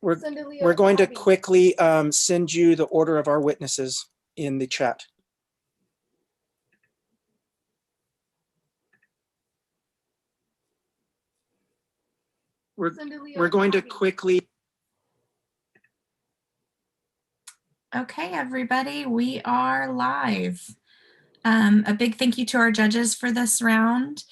We're, Cindy Leo we're going to Harvey. quickly send you the order of our witnesses in the chat. Cindy Leo We're going to Harvey. quickly. Okay, everybody, we are live. A big thank you to our judges for this round.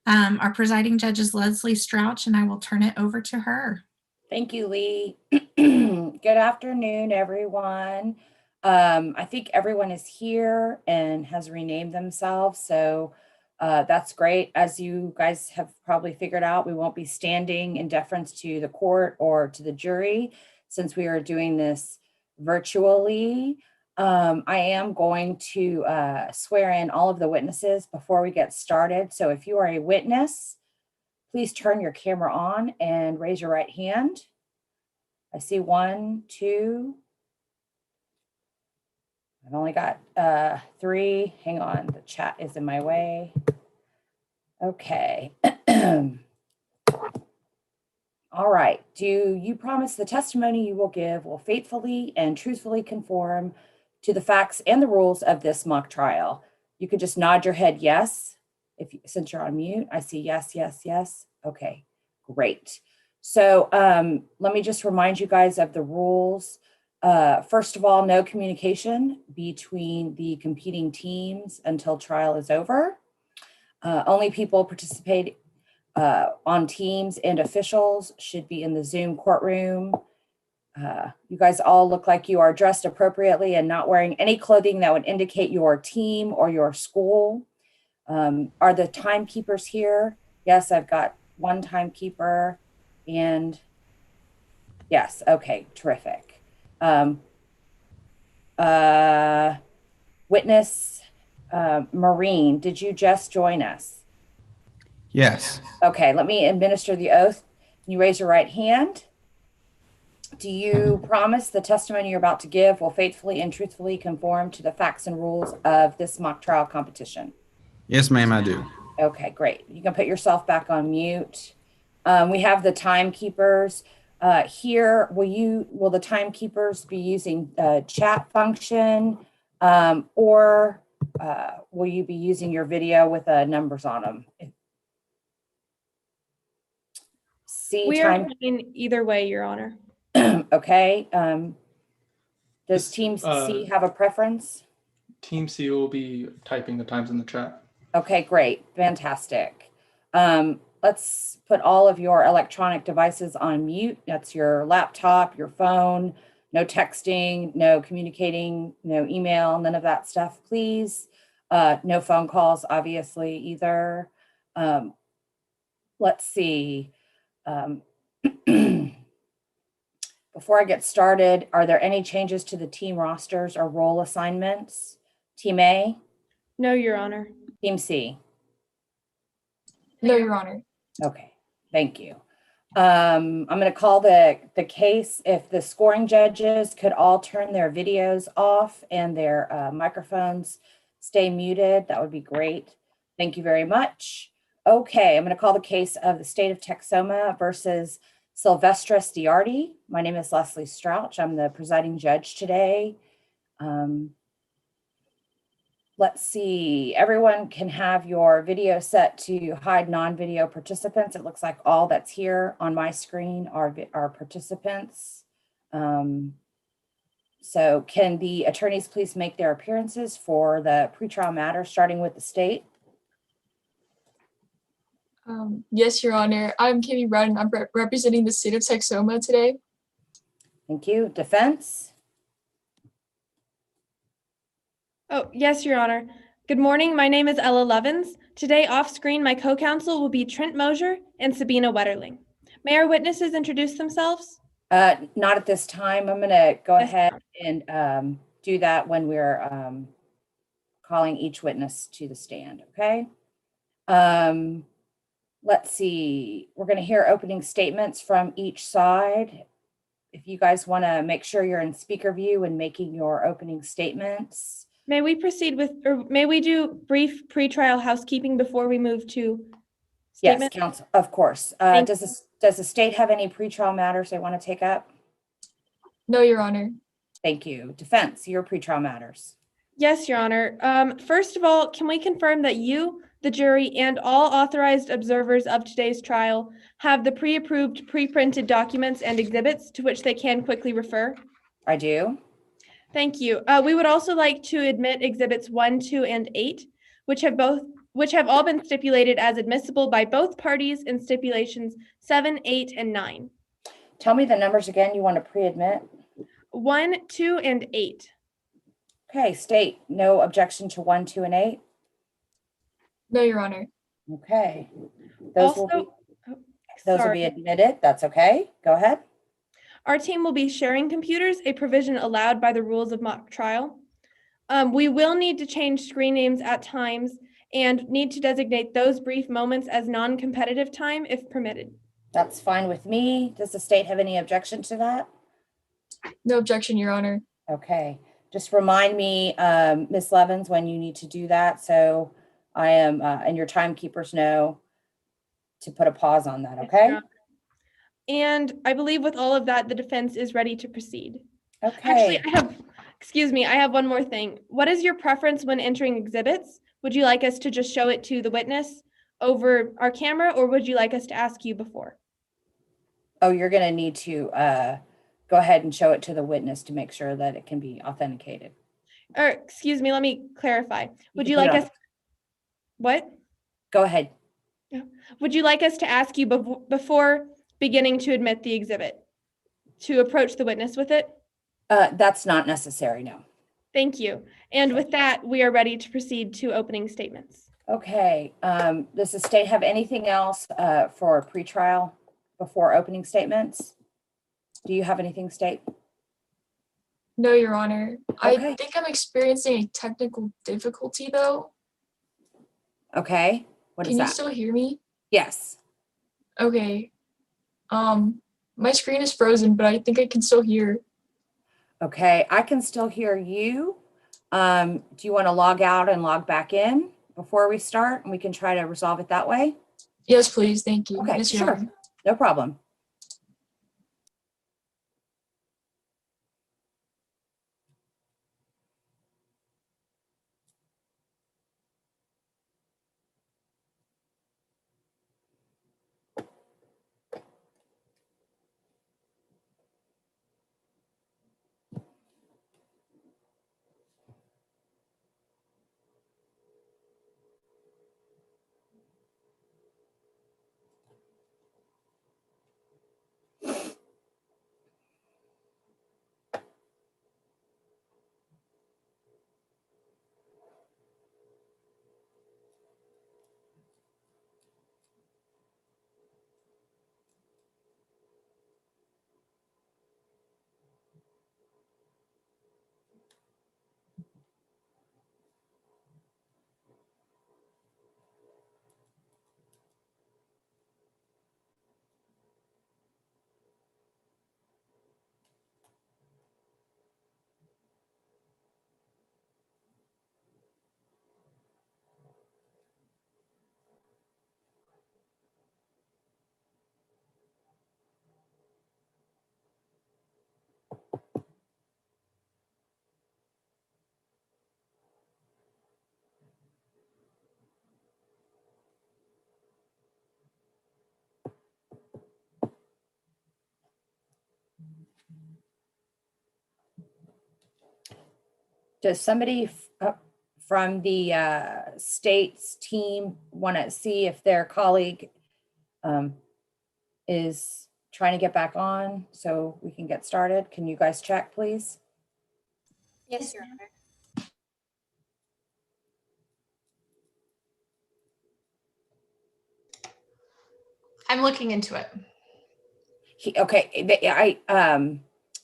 Our presiding judge is Leslie Strouch, and I will turn it over to her. Thank you, Lee. Good afternoon, everyone. I think everyone is here and has renamed themselves, so that's great. As you guys have probably figured out, we won't be standing in deference to the court or to the jury since we are doing this virtually. I am going to swear in all of the witnesses before we get started. So if you are a witness, please turn your camera on and raise your right hand. I see 1, 2. I've only got 3. Hang on, the chat is in my way. Okay. All right. Do you promise the testimony you will give will faithfully and truthfully conform to the facts and the rules of this mock trial? You could just nod your head yes. Since you're on mute, I see yes, yes, yes. Okay, great. So let me just remind you guys of the rules. First of all, no communication between the competing teams until trial is over. Only people participating on teams and officials should be in the Zoom courtroom. You guys all look like you are dressed appropriately and not wearing any clothing that would indicate your team or your school. Are the timekeepers here? Yes, I've got one timekeeper and yes, okay, terrific. Witness Maureen, did you just join us? Yes. Okay, let me administer the oath. Can you raise your right hand? Do you promise the testimony you're about to give will faithfully and truthfully conform to the facts and rules of this mock trial competition? Yes, ma'am, I do. Okay, great. You can put yourself back on mute. We have the timekeepers here. Will the timekeepers be using chat function or will you be using your video with numbers on them? We are fine either way, Your Honor. Okay. Does Team C have a preference? Team C will be typing the times in the chat. Okay, great. Fantastic. Let's put all of your electronic devices on mute. That's your laptop, your phone, no texting, no communicating, no email, none of that stuff, please. No phone calls, obviously, either. Let's see. Before I get started, are there any changes to the team rosters or role assignments? Team A? No, Your Honor. Team C? No, Your Honor. Okay, thank you. I'm going to call the case. If the scoring judges could all turn their videos off and their microphones stay muted, that would be great. Thank you very much. Okay, I'm going to call the case of the state of Texoma versus Sylvestre Diardi. My name is Leslie Strouch. I'm the presiding judge today. Let's see, everyone can have your video set to hide non-video participants. It looks like all that's here on my screen are participants. So can the attorneys please make their appearances for the pretrial matter, starting with the state? Yes, Your Honor. I'm Katie Brown, and I'm representing the state of Texoma today. Thank you. Defense? Oh, yes, Your Honor. Good morning. My name is Ella Levins. Today, off screen, my co-counsel will be Trent Mosier and Sabina Wetterling. May our witnesses introduce themselves? Not at this time. I'm going to go ahead and do that when we're calling each witness to the stand, okay? Let's see. We're going to hear opening statements from each side. If you guys want to make sure you're in speaker view and making your opening statements. May we proceed with, or may we do brief pretrial housekeeping before we move to statement? Yes, counsel, of course. Does the state have any pretrial matters they want to take up? No, Your Honor. Thank you. Defense, your pretrial matters. Yes, Your Honor. First of all, can we confirm that you, the jury, and all authorized observers of today's trial have the pre-approved, pre-printed documents and exhibits to which they can quickly refer? I do. Thank you. We would also like to admit exhibits 1, 2, and 8, which have all been stipulated as admissible by both parties in stipulations 7, 8, and 9. Tell me the numbers again you want to pre-admit. 1, 2, and 8. Okay, state no objection to 1, 2, and 8. No, Your Honor. Okay. Those will Also, be those will sorry. be admitted. That's okay. Go ahead. Our team will be sharing computers, a provision allowed by the rules of mock trial. We will need to change screen names at times and need to designate those brief moments as non-competitive time if permitted. That's fine with me. Does the state have any objection to that? No objection, Your Honor. Okay. Just remind me, Ms. Levens, when you need to do that. So I am, and your timekeepers know to put a pause on that. Okay. Yeah. And I believe with all of that, the defense is ready to proceed. Okay. Actually, I have one more thing. What is your preference when entering exhibits? Would you like us to just show it to the witness over our camera, or would you like us to ask you before? Oh, you're going to need to go ahead and show it to the witness to make sure that it can be authenticated. Or excuse me, let me clarify. Would can you put like it on. us? What? Go ahead. Would you like us to ask you before beginning to admit the exhibit, to approach the witness with it? That's not necessary. No. Thank you. And with that, we are ready to proceed to opening statements. Okay. Does the state have anything else for pretrial before opening statements? Do you have anything, state? No, Your Honor. I Okay. think I'm experiencing a technical difficulty, though. Okay. What is Can you that? still hear me? Yes. Okay. My screen is frozen, but I think I can still hear. Okay. I can still hear you. Do you want to log out and log back in before we start? And we can try to resolve it that way. Yes, please. Thank you. Okay, Yes, Your sure. Honor. No problem. Does somebody from the state's team want to see if their colleague is trying to get back on so we can get started? Can you guys check, please? Yes, Your Honor. I'm looking into it. I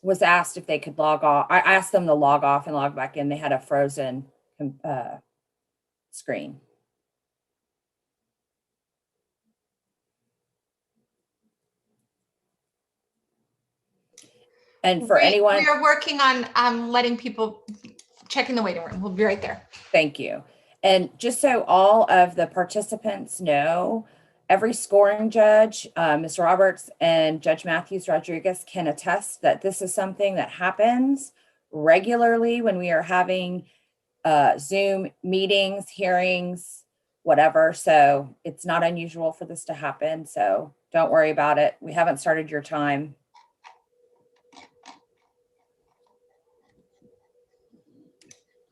was asked if they could log off. I asked them to log off and log back in. They had a frozen screen. And for anyone, We are working on letting people check in the waiting room. We'll be right there. thank you. And just so all of the participants know, Every scoring judge, Ms. Roberts and Judge Matthews Rodriguez, can attest that this is something that happens regularly when we are having Zoom meetings, hearings, whatever. So it's not unusual for this to happen. So don't worry about it. We haven't started your time.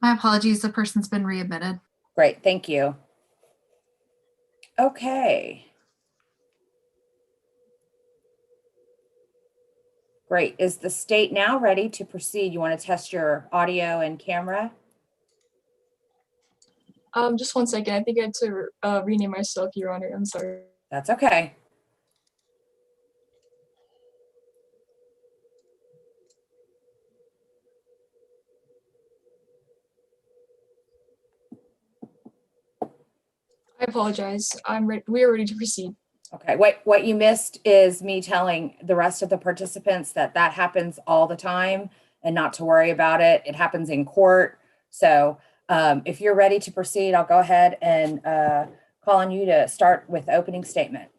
My apologies, the person's been readmitted. Great, thank you. Okay. Great. Is the state now ready to proceed? You want to test your audio and camera? Just 1 second. I think I had to rename myself, Your Honor. I'm sorry. That's okay. I apologize. We are ready to proceed. Okay, what you missed is me telling the rest of the participants that that happens all the time and not to worry about it. It happens in court. So if you're ready to proceed, I'll go ahead and call on you to start with the opening statement.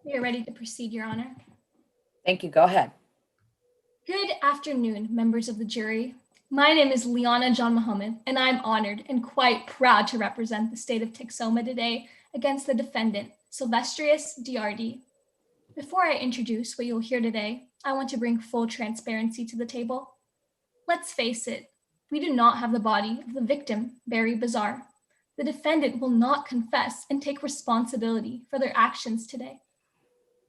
We are ready to proceed, Your Honor. Thank you. Go ahead. Good afternoon, members of the jury. My name is Liana John Muhammad, and I'm honored and quite proud to represent the state of Texoma today against the defendant, Silvestrius Diardi. Before I introduce what you'll hear today, I want to bring full transparency to the table. Let's face it, we do not have the body of the victim, Barry Bazar. The defendant will not confess and take responsibility for their actions today.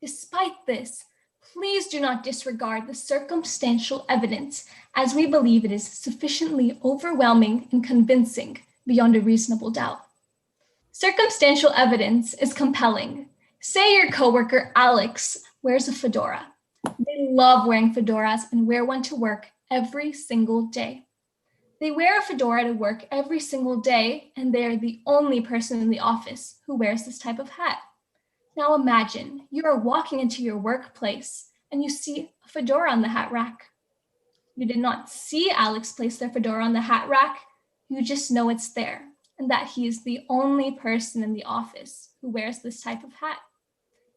Despite this, please do not disregard the circumstantial evidence, as we believe it is sufficiently overwhelming and convincing beyond a reasonable doubt. Circumstantial evidence is compelling. Say your coworker Alex wears a fedora. They love wearing fedoras and wear one to work every single day. They wear a fedora to work every single day, and they are the only person in the office who wears this type of hat. Now imagine you are walking into your workplace and you see a fedora on the hat rack. You did not see Alex place their fedora on the hat rack. You just know it's there and that he is the only person in the office who wears this type of hat.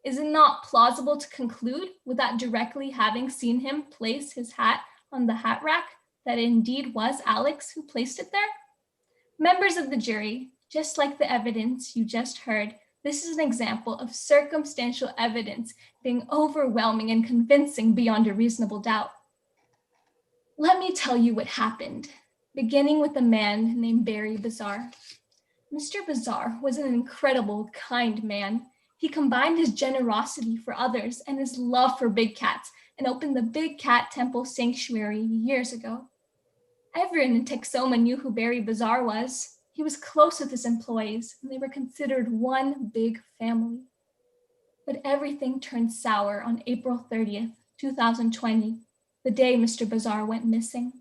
Is it not plausible to conclude, without directly having seen him place his hat on the hat rack, that it indeed was Alex who placed it there? Members of the jury, just like the evidence you just heard, this is an example of circumstantial evidence being overwhelming and convincing beyond a reasonable doubt. Let me tell you what happened, beginning with a man named Barry Bazar. Mr. Bazar was an incredible, kind man. He combined his generosity for others and his love for big cats and opened the Big Cat Temple Sanctuary years ago. Everyone in Texoma knew who Barry Bazar was. He was close with his employees, and they were considered one big family. But everything turned sour on April 30th, 2020, the day Mr. Bazar went missing.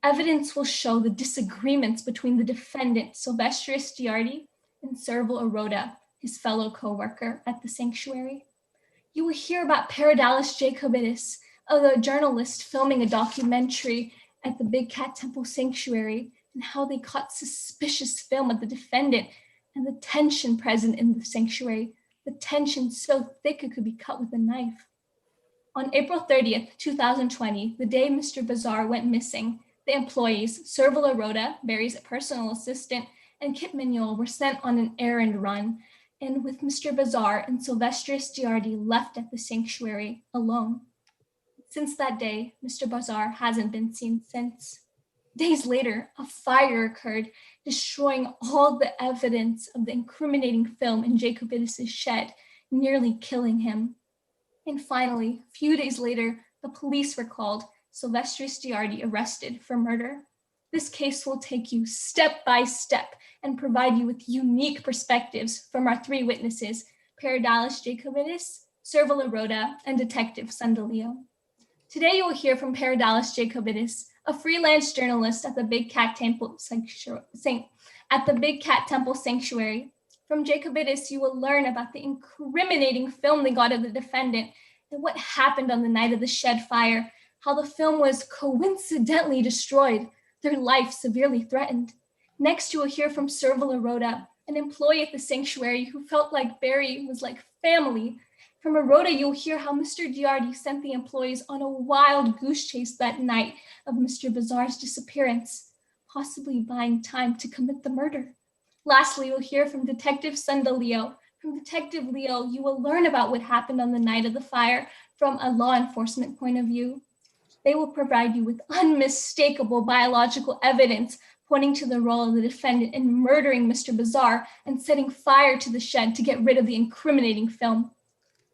Evidence will show the disagreements between the defendant, Silvestrius Diardi, and Serval Aroda, his fellow co-worker at the sanctuary. You will hear about Paradalis Jacobidis, a journalist filming a documentary at the Big Cat Temple Sanctuary, and how they caught suspicious film of the defendant and the tension present in the sanctuary, the tension so thick it could be cut with a knife. On April 30th, 2020, the day Mr. Bazar went missing, the employees, Serval Aroda, Barry's personal assistant, and Kip Mignol were sent on an errand run, and with Mr. Bazar and Silvestrius Diardi left at the sanctuary alone. Since that day, Mr. Bazar hasn't been seen since. Days later, a fire occurred, destroying all the evidence of the incriminating film in Jacobidis' shed, nearly killing him. And finally, a few days later, the police were called, Silvestrius Diardi arrested for murder. This case will take you step by step and provide you with unique perspectives from our three witnesses, Paradalis Jacobidis, Serval Aroda, and Detective Sandalio. Today you will hear from Paradalis Jacobidis, a freelance journalist at the Big Cat Temple Sanctuary. From Jacobidis, you will learn about the incriminating film they got of the defendant and what happened on the night of the shed fire, how the film was coincidentally destroyed, their life severely threatened. Next, you will hear from Serval Aroda, an employee at the sanctuary who felt like Barry was like family. From Aroda, you'll hear how Mr. Giardi sent the employees on a wild goose chase that night of Mr. Bazar's disappearance, possibly buying time to commit the murder. Lastly, you'll hear from Detective Sunda Leo. From Detective Leo, you will learn about what happened on the night of the fire from a law enforcement point of view. They will provide you with unmistakable biological evidence pointing to the role of the defendant in murdering Mr. Bazar and setting fire to the shed to get rid of the incriminating film.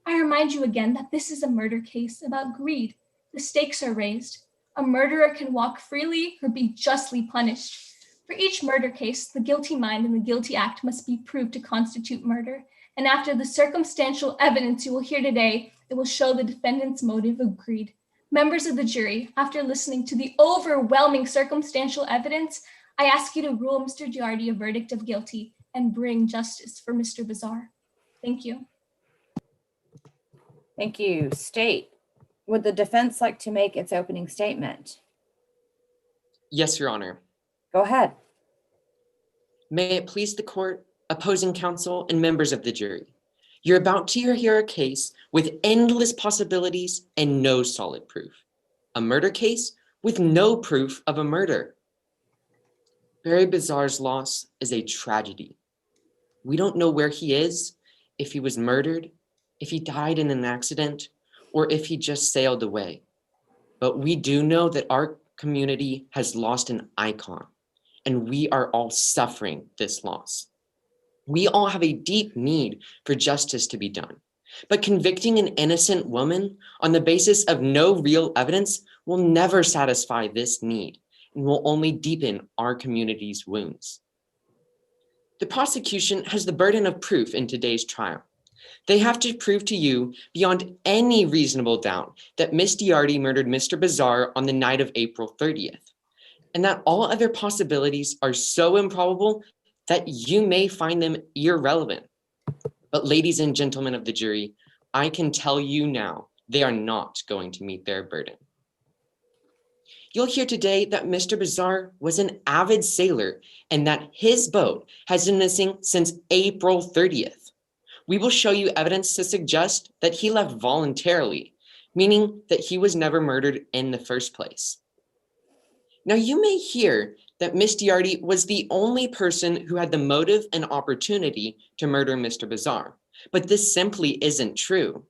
I remind you again that this is a murder case about greed. The stakes are raised. A murderer can walk freely or be justly punished. For each murder case, the guilty mind and the guilty act must be proved to constitute murder. And after the circumstantial evidence you will hear today, it will show the defendant's motive of greed. Members of the jury, after listening to the overwhelming circumstantial evidence, I ask you to rule Mr. Giardi a verdict of guilty and bring justice for Mr. Bazar. Thank you. Thank you. State, would the defense like to make its opening statement? Yes, Your Honor. Go ahead. May it please the court, opposing counsel, and members of the jury. You're about to hear a case with endless possibilities and no solid proof. A murder case with no proof of a murder. Barry Bazar's loss is a tragedy. We don't know where he is, if he was murdered, if he died in an accident, or if he just sailed away. But we do know that our community has lost an icon, and we are all suffering this loss. We all have a deep need for justice to be done, but convicting an innocent woman on the basis of no real evidence will never satisfy this need and will only deepen our community's wounds. The prosecution has the burden of proof in today's trial. They have to prove to you beyond any reasonable doubt that Miss Giardi murdered Mr. Bazar on the night of April 30th, and that all other possibilities are so improbable that you may find them irrelevant. But ladies and gentlemen of the jury, I can tell you now, they are not going to meet their burden. You'll hear today that Mr. Bazar was an avid sailor and that his boat has been missing since April 30th. We will show you evidence to suggest that he left voluntarily, meaning that he was never murdered in the first place. Now you may hear that Miss Giardi was the only person who had the motive and opportunity to murder Mr. Bazar, but this simply isn't true.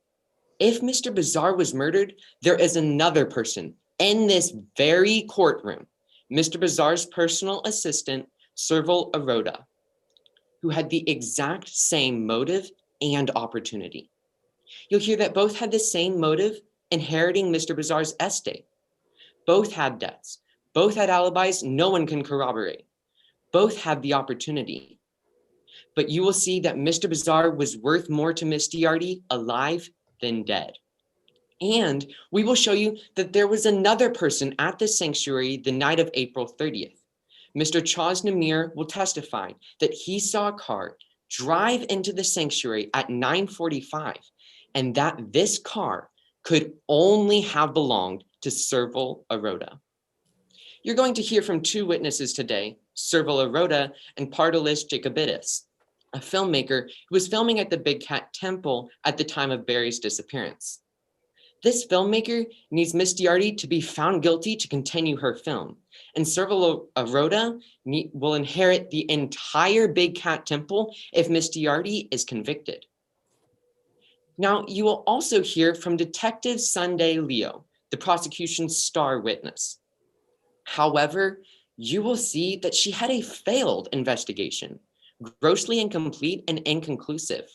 If Mr. Bazar was murdered, there is another person in this very courtroom, Mr. Bazar's personal assistant, Serval Aroda, who had the exact same motive and opportunity. You'll hear that both had the same motive, inheriting Mr. Bazar's estate. Both had debts. Both had alibis no one can corroborate. Both had the opportunity. But you will see that Mr. Bazar was worth more to Miss Giardi alive than dead. And we will show you that there was another person at the sanctuary the night of April 30th. Mr. Chaz Namir will testify that he saw a car drive into the sanctuary at 9:45, and that this car could only have belonged to Serval Aroda. You're going to hear from two witnesses today, Serval Aroda and Pardalis Jacobidis, a filmmaker who was filming at the Big Cat Temple at the time of Barry's disappearance. This filmmaker needs Miss Giardi to be found guilty to continue her film, and Serval Aroda will inherit the entire Big Cat Temple if Miss Giardi is convicted. Now, you will also hear from Detective Sunda Leo, the prosecution's star witness. However, you will see that she had a failed investigation, grossly incomplete and inconclusive.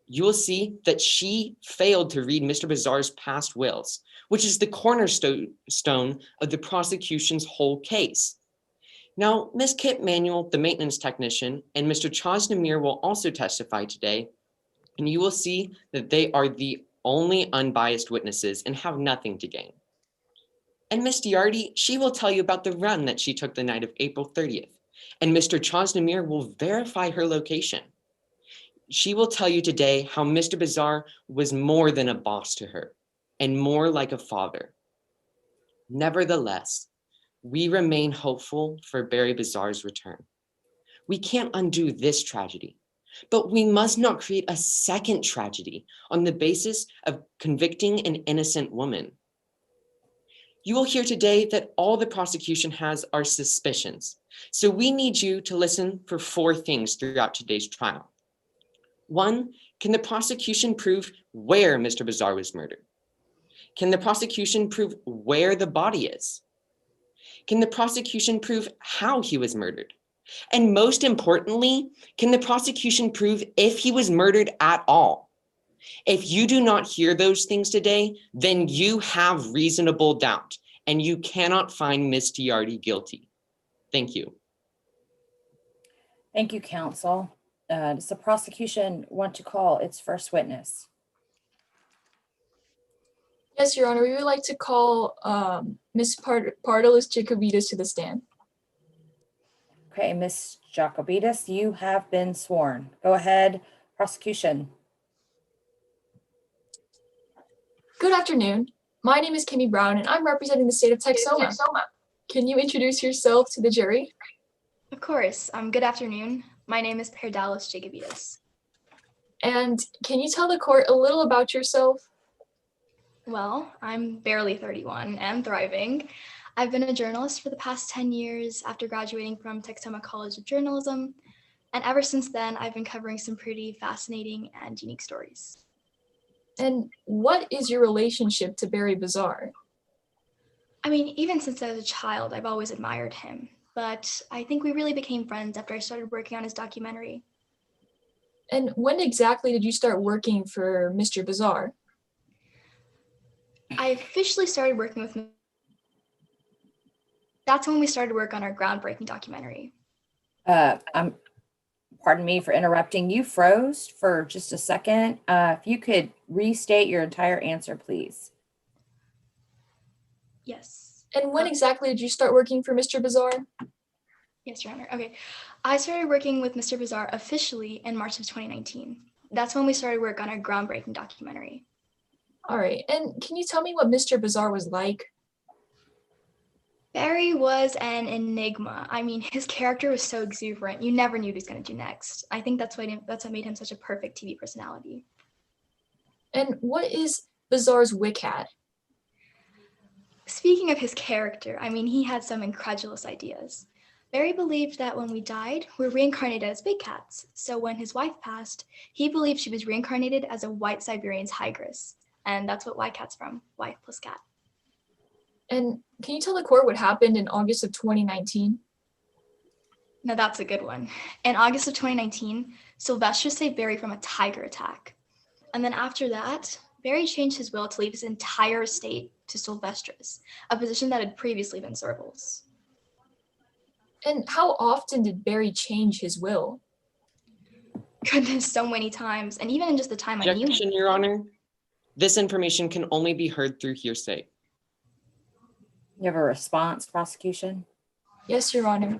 You will see that she failed to read Mr. Bazar's past wills, which is the cornerstone of the prosecution's whole case. Now, Ms. Kip Manuel, the maintenance technician, and Mr. Chaz Namir will also testify today, and you will see that they are the only unbiased witnesses and have nothing to gain. And Miss Giardi, she will tell you about the run that she took the night of April 30th, and Mr. Chaz Namir will verify her location. She will tell you today how Mr. Bazar was more than a boss to her and more like a father. Nevertheless, we remain hopeful for Barry Bizarre's return. We can't undo this tragedy, but we must not create a second tragedy on the basis of convicting an innocent woman. You will hear today that all the prosecution has are suspicions, so we need you to listen for 4 things throughout today's trial. 1, can the prosecution prove where Mr. Bizarre was murdered? Can the prosecution prove where the body is? Can the prosecution prove how he was murdered? And most importantly, can the prosecution prove if he was murdered at all? If you do not hear those things today, then you have reasonable doubt and you cannot find Ms. Diardi guilty. Thank you. Thank you, counsel. Does the prosecution want to call its first witness? Yes, Your Honor, we would like to call Ms. Pardalis Jacobitis to the stand. Okay, Ms. Jacobitis, you have been sworn. Go ahead, prosecution. Good afternoon. My name is Kimmy Brown, and I'm representing the state of Texoma. Can you introduce yourself to the jury? Of course. Good afternoon. My name is Pardalis Jacobitis. And can you tell the court a little about yourself? Well, I'm barely 31 and thriving. I've been a journalist for the past 10 years after graduating from Texoma College of Journalism. And ever since then, I've been covering some pretty fascinating and unique stories. And what is your relationship to Barry Bizarre? I mean, even since I was a child, I've always admired him. But I think we really became friends after I started working on his documentary. And when exactly did you start working for Mr. Bizarre? I officially started working with him. That's when we started work on our groundbreaking documentary. Pardon me for interrupting. You froze for just a second. If you could restate your entire answer, please. Yes. And when exactly did you start working for Mr. Bizarre? Yes, Your Honor. Okay. I started working with Mr. Bizarre officially in March of 2019. That's when we started work on our groundbreaking documentary. All right. And can you tell me what Mr. Bizarre was like? Barry was an enigma. I mean, his character was so exuberant. You never knew what he was going to do next. I think that's what made him such a perfect TV personality. And what is Bizarre's WCAT? Speaking of his character, I mean, he had some incredulous ideas. Barry believed that when we died, we're reincarnated as big cats. So when his wife passed, he believed she was reincarnated as a white Siberian tigress. And that's what WCAT's from, wife plus cat. And can you tell the court what happened in August of 2019? Now that's a good one. In August of 2019, Sylvester saved Barry from a tiger attack. And then after that, Barry changed his will to leave his entire estate to Sylvester's, a position that had previously been Serval's. And how often did Barry change his will? Goodness, so many times. And even in just the time I knew him. Objection, Your Honor. This information can only be heard through hearsay. You have a response, prosecution? Yes, Your Honor.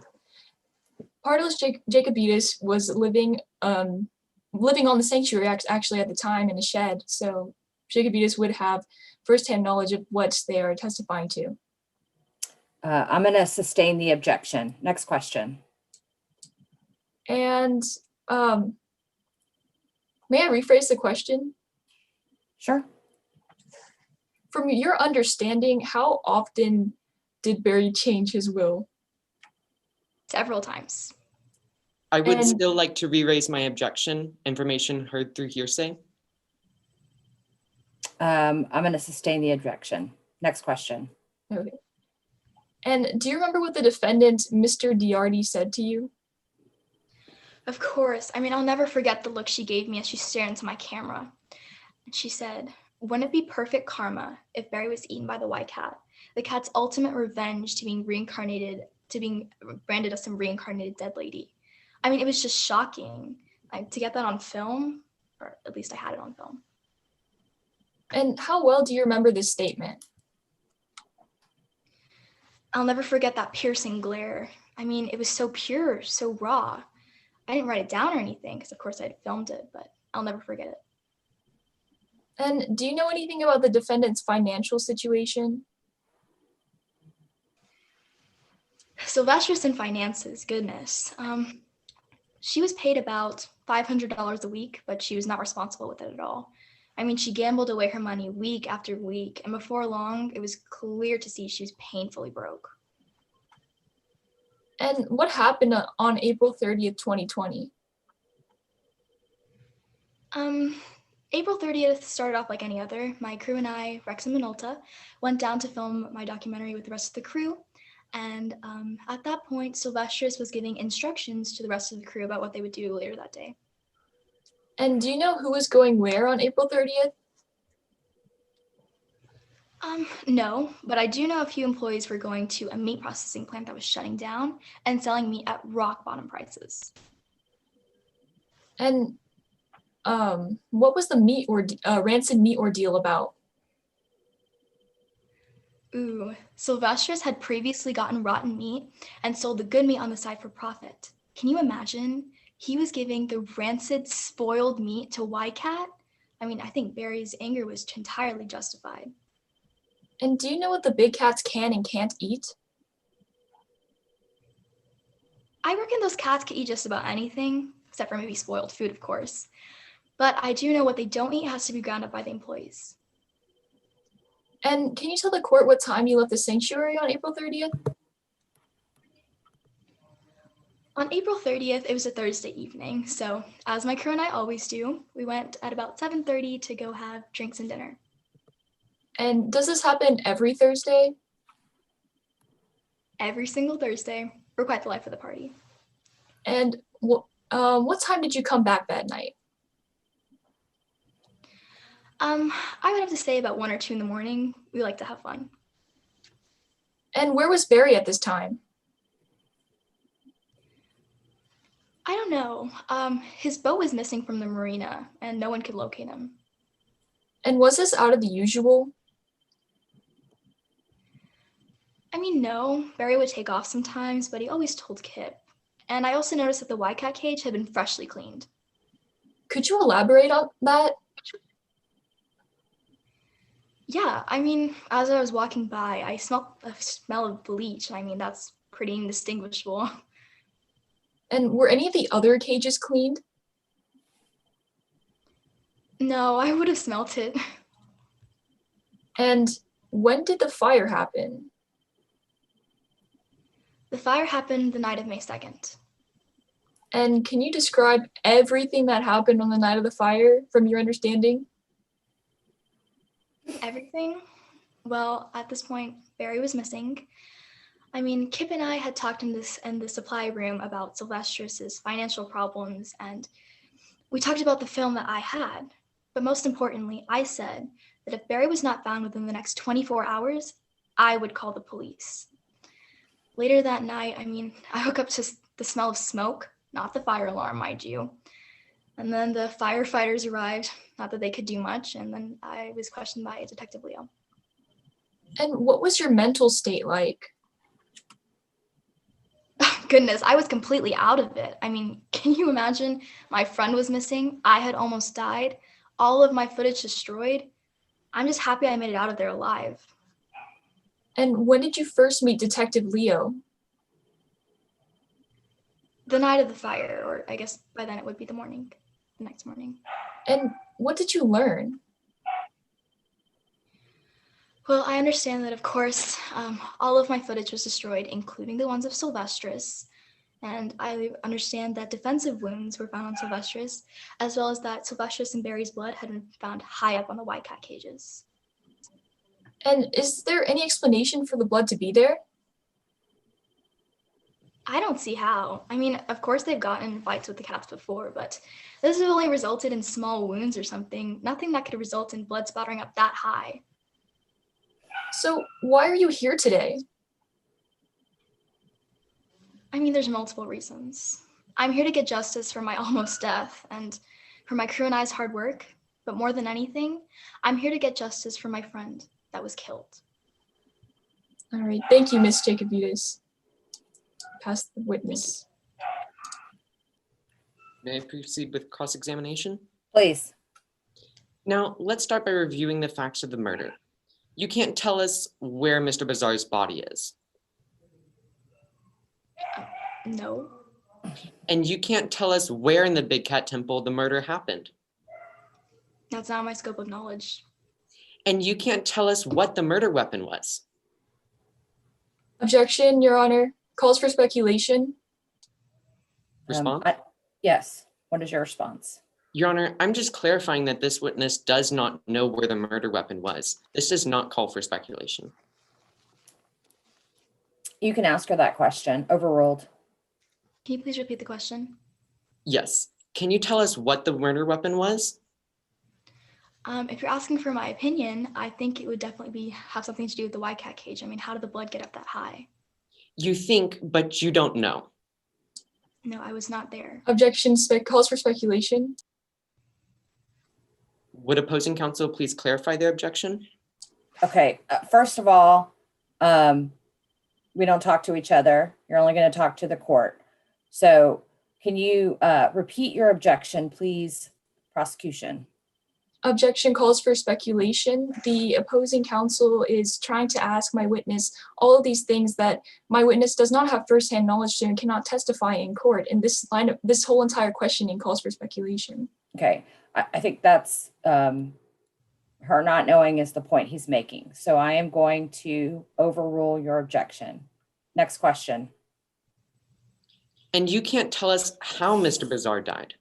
Pardalis Jacobitis was living on the sanctuary actually at the time in a shed. So Jacobitis would have firsthand knowledge of what they are testifying to. I'm going to sustain the objection. Next question. And may I rephrase the question? Sure. From your understanding, how often did Barry change his will? Several times. I would And- still like to re-raise my objection. Information heard through hearsay. I'm going to sustain the objection. Next question. Okay. And do you remember what the defendant, Mr. Diardi, said to you? Of course. I mean, I'll never forget the look she gave me as she stared into my camera. And she said, "Wouldn't it be perfect karma if Barry was eaten by the white cat? The cat's ultimate revenge to being reincarnated, to being branded as some reincarnated dead lady." I mean, it was just shocking. To get that on film, or at least I had it on film. And how well do you remember this statement? I'll never forget that piercing glare. I mean, it was so pure, so raw. I didn't write it down or anything, because of course I'd filmed it, but I'll never forget it. And do you know anything about the defendant's financial situation? Sylvestris and finances, goodness. She was paid about $500 a week, but she was not responsible with it at all. I mean, she gambled away her money week after week, and before long, it was clear to see she was painfully broke. And what happened on April 30th, 2020? April 30th started off like any other. My crew and I, Rex and Minolta, went down to film my documentary with the rest of the crew. And at that point, Sylvestris was giving instructions to the rest of the crew about what they would do later that day. And do you know who was going where on April 30th? No, but I do know a few employees were going to a meat processing plant that was shutting down and selling meat at rock bottom prices. And what was the meat or rancid meat ordeal about? Ooh, Sylvestris had previously gotten rotten meat and sold the good meat on the side for profit. Can you imagine? He was giving the rancid, spoiled meat to Ycat. I mean, I think Barry's anger was entirely justified. And do you know what the big cats can and can't eat? I reckon those cats can eat just about anything, except for maybe spoiled food, of course. But I do know what they don't eat has to be ground up by the employees. And can you tell the court what time you left the sanctuary on April 30th? On April 30th, it was a Thursday evening, so as my crew and I always do, we went at about 7:30 to go have drinks and dinner. And does this happen every Thursday? Every single Thursday. We're quite the life of the party. And what time did you come back that night? I would have to say about 1 or 2 in the morning. We like to have fun. And where was Barry at this time? I don't know. His boat was missing from the marina and no one could locate him. And was this out of the usual? I mean, no. Barry would take off sometimes, but he always told Kip. And I also noticed that the Ycat cage had been freshly cleaned. Could you elaborate on that? Yeah, I mean, as I was walking by, I smelled a smell of bleach. I mean, that's pretty indistinguishable. And were any of the other cages cleaned? No, I would have smelt it. And when did the fire happen? The fire happened the night of May 2nd. And can you describe everything that happened on the night of the fire from your understanding? Everything? Well, at this point, Barry was missing. I mean, Kip and I had talked in the supply room about Sylvestris's financial problems, and we talked about the film that I had. But most importantly, I said that if Barry was not found within the next 24 hours, I would call the police. Later that night, I mean, I woke up to the smell of smoke, not the fire alarm, mind you. And then the firefighters arrived, not that they could do much, and then I was questioned by Detective Leo. And what was your mental state like? Goodness, I was completely out of it. I mean, can you imagine? My friend was missing. I had almost died. All of my footage destroyed. I'm just happy I made it out of there alive. And when did you first meet Detective Leo? The night of the fire, or I guess by then it would be the next morning. And what did you learn? Well, I understand that, of course, all of my footage was destroyed, including the ones of Sylvestris. And I understand that defensive wounds were found on Sylvestris, as well as that Sylvestris and Barry's blood had been found high up on the Ycat cages. And is there any explanation for the blood to be there? I don't see how. I mean, of course they've gotten in fights with the cats before, but this has only resulted in small wounds or something. Nothing that could result in blood spattering up that high. So why are you here today? I mean, there's multiple reasons. I'm here to get justice for my almost death and for my crew and I's hard work. But more than anything, I'm here to get justice for my friend that was killed. All right, thank you, Miss Jacobitis. Pass the witness. May I proceed with cross-examination? Please. Now, let's start by reviewing the facts of the murder. You can't tell us where Mr. Bazar's body is. No, And you can't tell us where in the Big Cat Temple the murder happened. that's not my scope of knowledge. And you can't tell us what the murder weapon was. Objection, Your Honor. Calls for speculation. Response? Yes. What is your response? Your Honor, I'm just clarifying that this witness does not know where the murder weapon was. This does not call for speculation. You can ask her that question. Overruled. Can you please repeat the question? Yes. Can you tell us what the murder weapon was? If you're asking for my opinion, I think it would definitely have something to do with the YCAT cage. I mean, how did the blood get up that high? You think, but you don't know. No, I was not there. Objection, calls for speculation. Would opposing counsel please clarify their objection? Okay. First of all, we don't talk to each other. You're only going to talk to the court. So can you repeat your objection, please, prosecution? Objection calls for speculation. The opposing counsel is trying to ask my witness all of these things that my witness does not have firsthand knowledge to and cannot testify in court. And this whole entire questioning calls for speculation. Okay. I think that's her not knowing is the point he's making. So I am going to overrule your objection. Next question. And you can't tell us how Mr. Bazar died.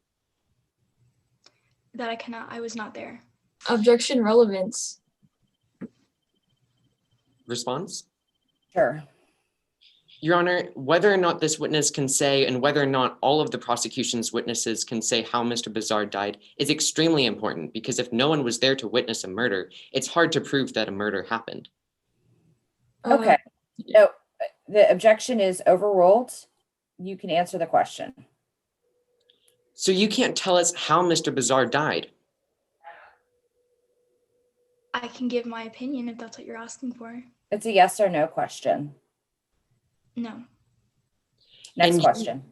That I cannot. I was not there. Objection, relevance. Response? Sure. Your Honor, whether or not this witness can say and whether or not all of the prosecution's witnesses can say how Mr. Bazar died is extremely important, because if no one was there to witness a murder, it's hard to prove that a murder happened. Okay. No, the objection is overruled. You can answer the question. So you can't tell us how Mr. Bazar died. I can give my opinion if that's what you're asking for. It's a yes or no question. No. Next And question.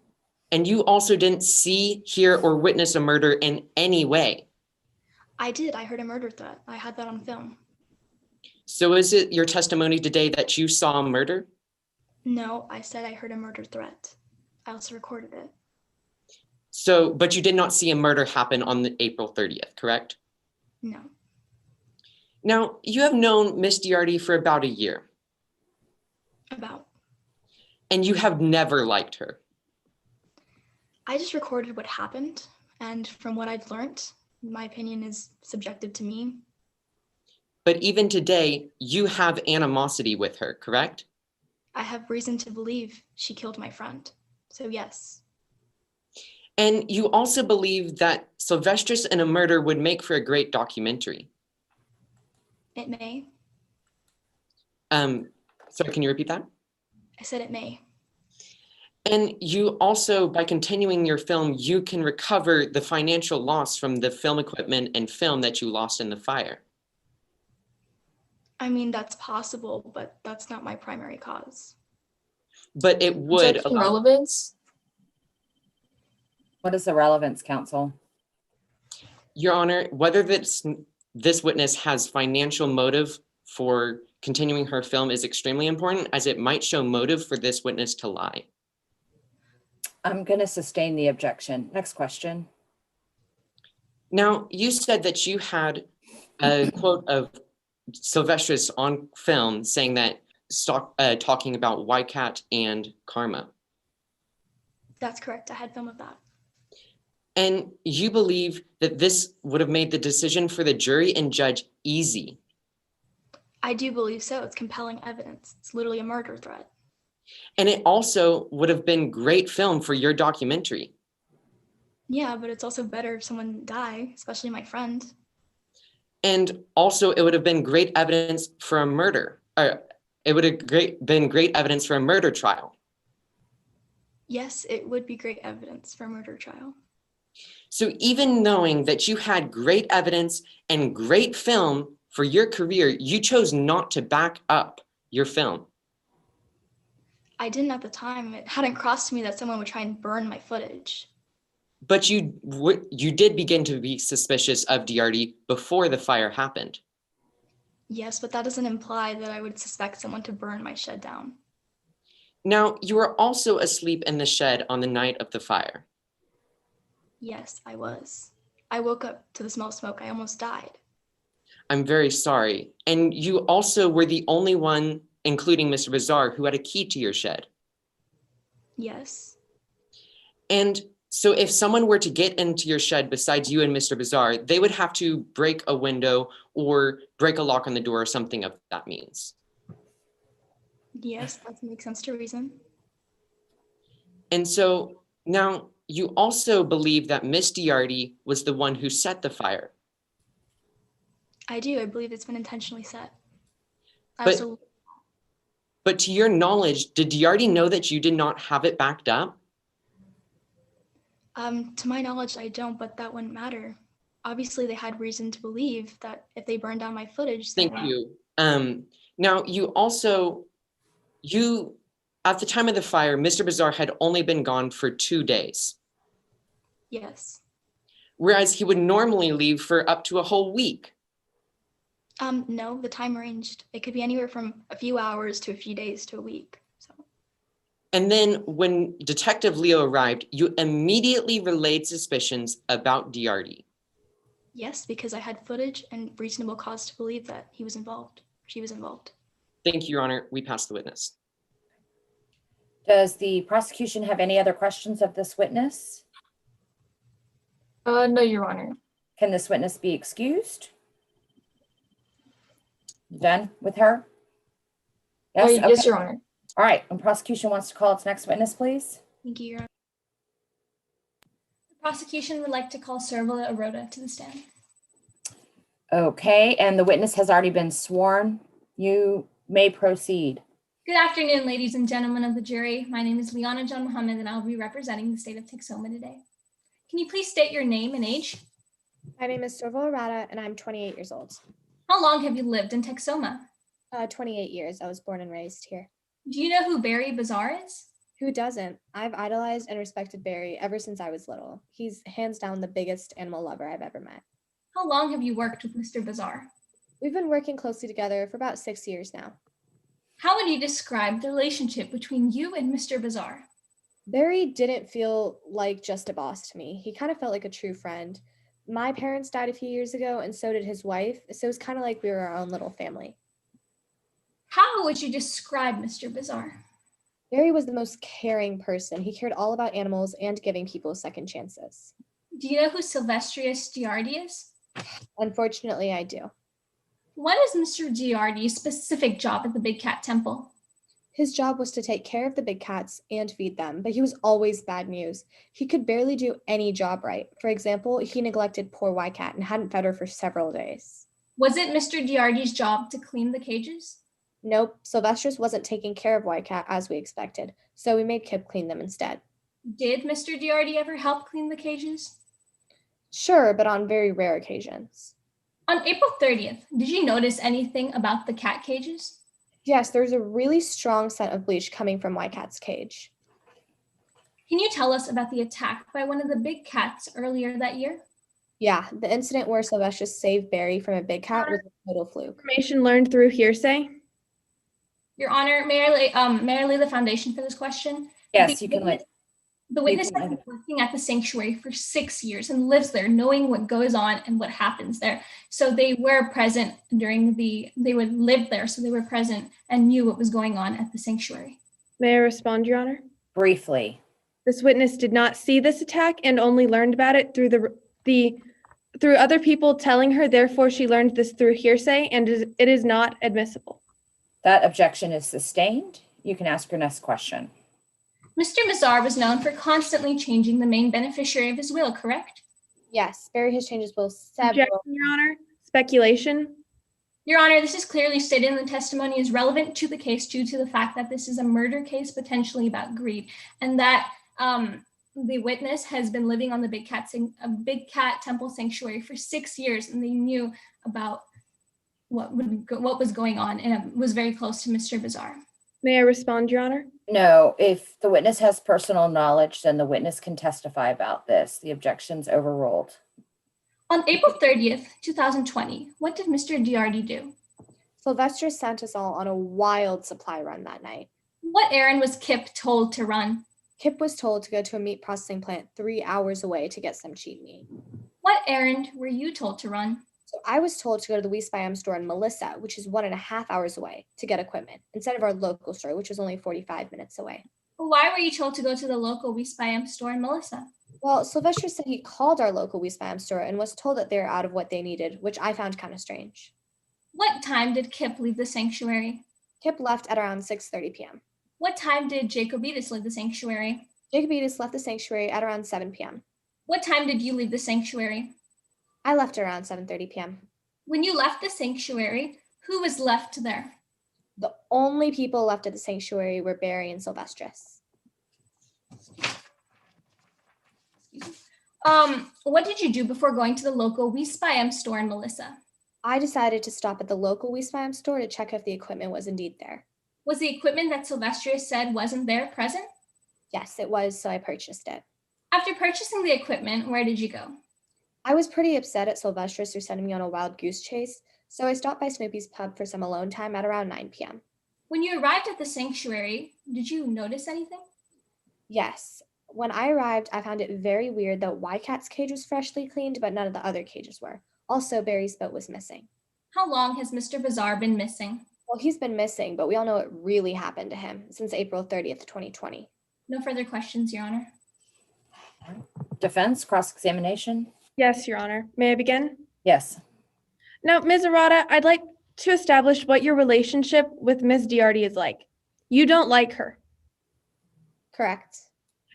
And you also didn't see, hear, or witness a murder in any way. I did. I heard a murder threat. I had that on film. So is it your testimony today that you saw a murder? No, I said I heard a murder threat. I also recorded it. So, but you did not see a murder happen on the April 30th, correct? No. Now, you have known Miss Diarty for about a year, About. and you have never liked her. I just recorded what happened, and from what I've learned, my opinion is subjective to me. But even today, you have animosity with her, correct? I have reason to believe she killed my friend. So yes. And you also believe that Sylvestris and a murder would make for a great documentary. It may. Sorry, can you repeat that? I said it may. And you also, by continuing your film, you can recover the financial loss from the film equipment and film that you lost in the fire. I mean, that's possible, but that's not my primary cause. But it would Objection, relevance. What is the relevance, counsel? Your Honor, whether this witness has financial motive for continuing her film is extremely important, as it might show motive for this witness to lie. I'm going to sustain the objection. Next question. Now, you said that you had a quote of Sylvestris on film saying that talking about YCAT and karma. That's correct. I had film of that. And you believe that this would have made the decision for the jury and judge easy. I do believe so. It's compelling evidence. It's literally a murder threat. And it also would have been great film for your documentary. Yeah, but it's also better if someone die, especially my friend. And also it would have been great evidence for a murder. It would have been great evidence for a murder trial. Yes, it would be great evidence for a murder trial. So even knowing that you had great evidence and great film for your career, you chose not to back up your film. I didn't at the time. It hadn't crossed me that someone would try and burn my footage. But you did begin to be suspicious of Diarty before the fire happened. Yes, but that doesn't imply that I would suspect someone to burn my shed down. Now, you were also asleep in the shed on the night of the fire. Yes, I was. I woke up to the smell of smoke. I almost died. I'm very sorry. And you also were the only one, including Mr. Bazaar, who had a key to your shed. Yes. And so if someone were to get into your shed besides you and Mr. Bazaar, they would have to break a window or break a lock on the door or something of that means. Yes, that makes sense to reason. And so now you also believe that Miss Diardi was the one who set the fire. I do. I believe it's been intentionally set. But- Absolutely. But to your knowledge, did Diardi know that you did not have it backed up? To my knowledge, I don't, but that wouldn't matter. Obviously, they had reason to believe that if they burned down my footage, Thank then you. Now at the time of the fire, Mr. Bazaar had only been gone for 2 days, yes. whereas he would normally leave for up to a whole week. No, the time ranged. It could be anywhere from a few hours to a few days to a week. So And then when Detective Leo arrived, you immediately relayed suspicions about Diardi. yes, because I had footage and reasonable cause to believe that he was involved. She was involved. Thank you, Your Honor. We pass the witness. Does the prosecution have any other questions of this witness? No, Your Honor. Can this witness be excused? Done with her? Yes, Yes, okay. Your Honor. All right, and prosecution wants to call its next witness, please. Thank you, Your Honor. The prosecution would like to call Servala Arota to the stand. Okay, and the witness has already been sworn. You may proceed. Good afternoon, ladies and gentlemen of the jury. My name is Liana John Muhammad, and I'll be representing the state of Texoma today. Can you please state your name and age? My name is Serval Arata, and I'm 28 years old. How long have you lived in Texoma? 28 years. I was born and raised here. Do you know who Barry Bazaar is? Who doesn't? I've idolized and respected Barry ever since I was little. He's hands down the biggest animal lover I've ever met. How long have you worked with Mr. Bazaar? We've been working closely together for about 6 years now. How would you describe the relationship between you and Mr. Bazaar? Barry didn't feel like just a boss to me. He kind of felt like a true friend. My parents died a few years ago, and so did his wife, so it was kind of like we were our own little family. How would you describe Mr. Bazaar? Barry was the most caring person. He cared all about animals and giving people second chances. Do you know who Silvestrius Diardi is? Unfortunately, I do. What is Mr. Diardi's specific job at the Big Cat Temple? His job was to take care of the big cats and feed them, but he was always bad news. He could barely do any job right. For example, he neglected poor Ycat and hadn't fed her for several days. Was it Mr. Diardi's job to clean the cages? Nope, Sylvester's wasn't taking care of Ycat as we expected, so we made Kip clean them instead. Did Mr. Diardi ever help clean the cages? Sure, but on very rare occasions. On April 30th, did you notice anything about the cat cages? Yes, there's a really strong scent of bleach coming from Ycat's cage. Can you tell us about the attack by one of the big cats earlier that year? Yeah, the incident where Sylvester saved Barry from a big cat was a total fluke. Information learned through hearsay? Your Honor, may I lay the foundation for this question? Yes, you can let. The witness has been working at the sanctuary for 6 years and lives there, knowing what goes on and what happens there. So they were present they would live there, so they were present and knew what was going on at the sanctuary. May I respond, Your Honor? Briefly. This witness did not see this attack and only learned about it through through other people telling her. Therefore, she learned this through hearsay, and it is not admissible. That objection is sustained. You can ask your next question. Mr. Bazaar was known for constantly changing the main beneficiary of his will, correct? Yes, Barry has changed his will several. Objection, Your Honor. Speculation. Your Honor, this is clearly stated in the testimony is relevant to the case due to the fact that this is a murder case potentially about greed, and that the witness has been living on the Big Cat Temple sanctuary for 6 years, and they knew about what was going on, and it was very close to Mr. Bazaar. May I respond, Your Honor? No, if the witness has personal knowledge, then the witness can testify about this. The objection's overruled. On April 30th, 2020, what did Mr. Diardi do? Sylvester sent us all on a wild supply run that night. What errand was Kip told to run? Kip was told to go to a meat processing plant 3 hours away to get some cheap meat. What errand were you told to run? So I was told to go to the Weiss by M store in Melissa, which is 1.5 hours away, to get equipment, instead of our local store, which was only 45 minutes away. Why were you told to go to the local Weiss by M store in Melissa? Well, Sylvester said he called our local Weiss by M store and was told that they're out of what they needed, which I found kind of strange. What time did Kip leave the sanctuary? Kip left at around 6:30 p.m. What time did Jacobitis leave the sanctuary? Jacobitis left the sanctuary at around 7 p.m. What time did you leave the sanctuary? I left around 7:30 p.m. When you left the sanctuary, who was left there? The only people left at the sanctuary were Barry and Sylvestris. What did you do before going to the local Weiss by M store in Melissa? I decided to stop at the local Weiss by M store to check if the equipment was indeed there. Was the equipment that Sylvester said wasn't there present? Yes, it was, so I purchased it. After purchasing the equipment, where did you go? I was pretty upset at Sylvestris for sending me on a wild goose chase, so I stopped by Snoopy's pub for some alone time at around 9 p.m. When you arrived at the sanctuary, did you notice anything? Yes. When I arrived, I found it very weird that Wycat's cage was freshly cleaned, but none of the other cages were. Also, Barry's boat was missing. How long has Mr. Bazaar been missing? Well, he's been missing, but we all know what really happened to him since April 30th, 2020. No further questions, Your Honor. Defense, cross-examination? Yes, Your Honor. May I begin? Yes. Now, Ms. Arata, I'd like to establish what your relationship with Ms. Diardi is like. You don't like her. Correct.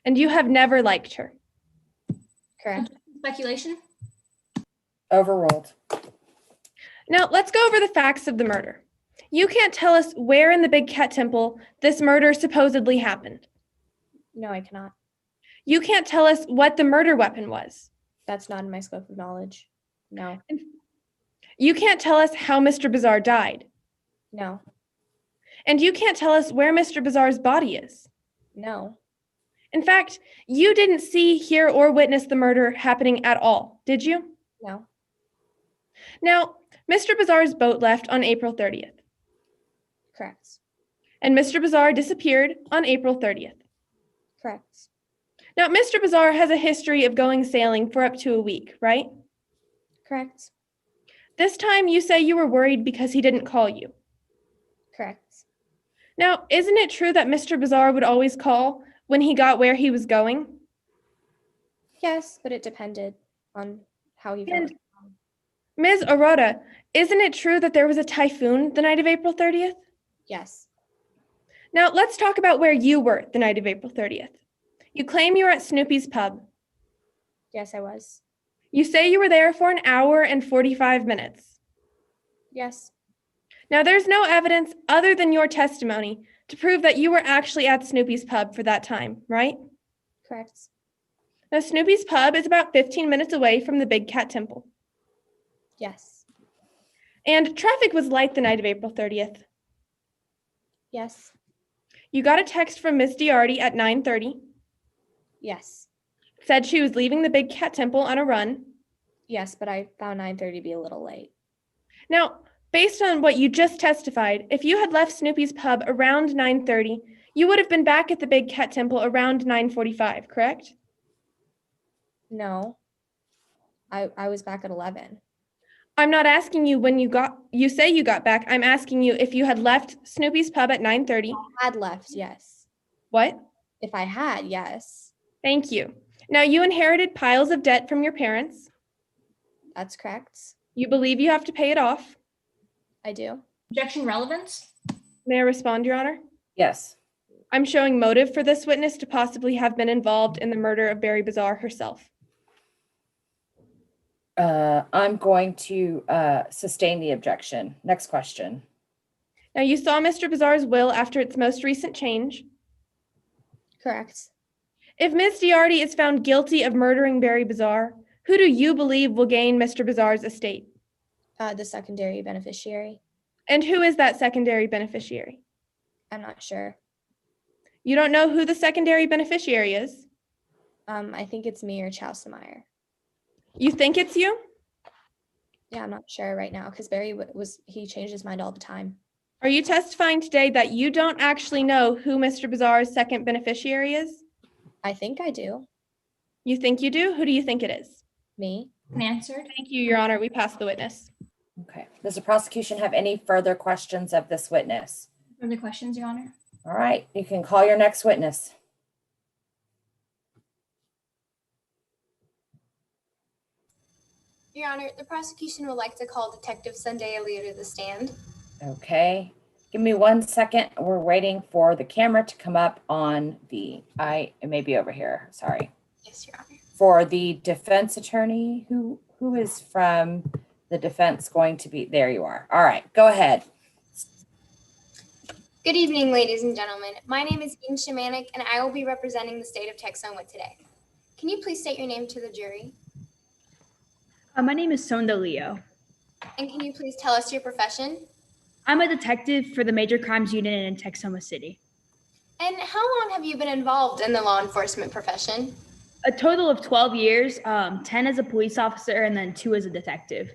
And you have never liked her. Correct. Speculation? Overruled. Now, let's go over the facts of the murder. You can't tell us where in the Big Cat Temple this murder supposedly happened. No, I cannot. You can't tell us what the murder weapon was. That's not in my scope of knowledge. No. You can't tell us how Mr. Bazaar died. No. And you can't tell us where Mr. Bazaar's body is. No. In fact, you didn't see, hear, or witness the murder happening at all, did you? No. Now, Mr. Bazaar's boat left on April 30th. Correct. And Mr. Bazaar disappeared on April 30th. Correct. Now, Mr. Bazaar has a history of going sailing for up to a week, right? Correct. This time you say you were worried because he didn't call you. Correct. Now, isn't it true that Mr. Bazaar would always call when he got where he was going? Yes, but it depended on how he felt. And Ms. Arata, isn't it true that there was a typhoon the night of April 30th? Yes. Now, let's talk about where you were the night of April 30th. You claim you were at Snoopy's pub. Yes, I was. You say you were there for an hour and 45 minutes. Yes. Now, there's no evidence other than your testimony to prove that you were actually at Snoopy's pub for that time, right? Correct. Now, Snoopy's pub is about 15 minutes away from the Big Cat Temple. Yes. And traffic was light the night of April 30th. Yes. You got a text from Miss Diardi at 9:30. Yes. Said she was leaving the Big Cat Temple on a run. Yes, but I found 9:30 to be a little late. Now, based on what you just testified, if you had left Snoopy's pub around 9:30, you would have been back at the Big Cat Temple around 9:45, correct? No. I was back at 11. I'm not asking you when you say you got back. I'm asking you if you had left Snoopy's pub at 9:30. I had left, yes. What? If I had, yes. Thank you. Now, you inherited piles of debt from your parents. That's correct. You believe you have to pay it off. I do. Objection relevance? May I respond, Your Honor? Yes. I'm showing motive for this witness to possibly have been involved in the murder of Barry Bazaar herself. I'm going to sustain the objection. Next question. Now, you saw Mr. Bazaar's will after its most recent change. Correct. If Ms. Diardi is found guilty of murdering Barry Bazaar, who do you believe will gain Mr. Bazaar's estate? The secondary beneficiary. And who is that secondary beneficiary? I'm not sure. You don't know who the secondary beneficiary is? I think it's me or Chausemeyer. You think it's you? Yeah, I'm not sure right now because Barry he changed his mind all the time. Are you testifying today that you don't actually know who Mr. Bazaar's second beneficiary is? I think I do. You think you do? Who do you think it is? Me? Unanswered. Thank you, Your Honor. We pass the witness. Okay. Does the prosecution have any further questions of this witness? Further questions, Your Honor? All right, you can call your next witness. Your Honor, the prosecution would like to call Detective Sunday Leo to the stand. Okay, give me 1 second. We're waiting for the camera to come up on it may be over here, sorry. Yes, Your Honor. For the defense attorney, who is from the defense going to be, there you are. All right, go ahead. Good evening, ladies and gentlemen. My name is Ian Shamanik, and I will be representing the state of Texoma today. Can you please state your name to the jury? My name is Sonda Leo. And can you please tell us your profession? I'm a detective for the Major Crimes Unit in Texoma City. And how long have you been involved in the law enforcement profession? A total of 12 years, 10 as a police officer and then 2 as a detective.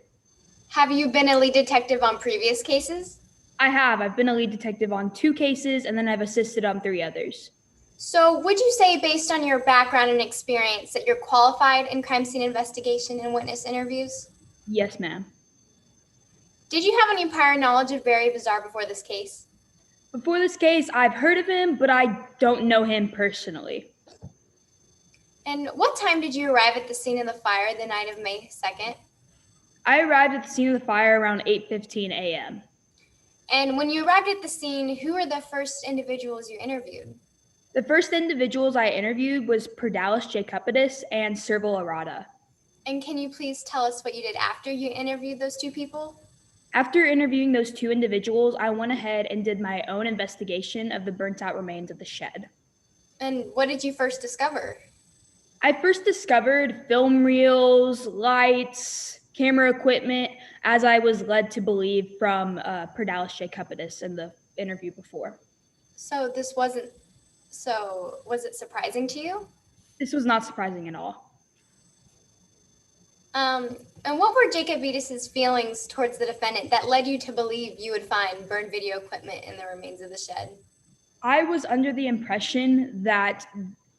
Have you been a lead detective on previous cases? I have. I've been a lead detective on 2 cases and then I've assisted on 3 others. So would you say, based on your background and experience, that you're qualified in crime scene investigation and witness interviews? Yes, ma'am. Did you have any prior knowledge of Barry Bazaar before this case? Before this case, I've heard of him, but I don't know him personally. And what time did you arrive at the scene of the fire the night of May 2nd? I arrived at the scene of the fire around 8:15 a.m. And when you arrived at the scene, who were the first individuals you interviewed? The first individuals I interviewed was Perdalis Jacobidis and Serval Arata. And can you please tell us what you did after you interviewed those 2 people? After interviewing those 2 individuals, I went ahead and did my own investigation of the burnt out remains of the shed. And what did you first discover? I first discovered film reels, lights, camera equipment, as I was led to believe from Perdalis Jacobidis in the interview before. So was it surprising to you? This was not surprising at all. And what were Jacobidis's feelings towards the defendant that led you to believe you would find burned video equipment in the remains of the shed? I was under the impression that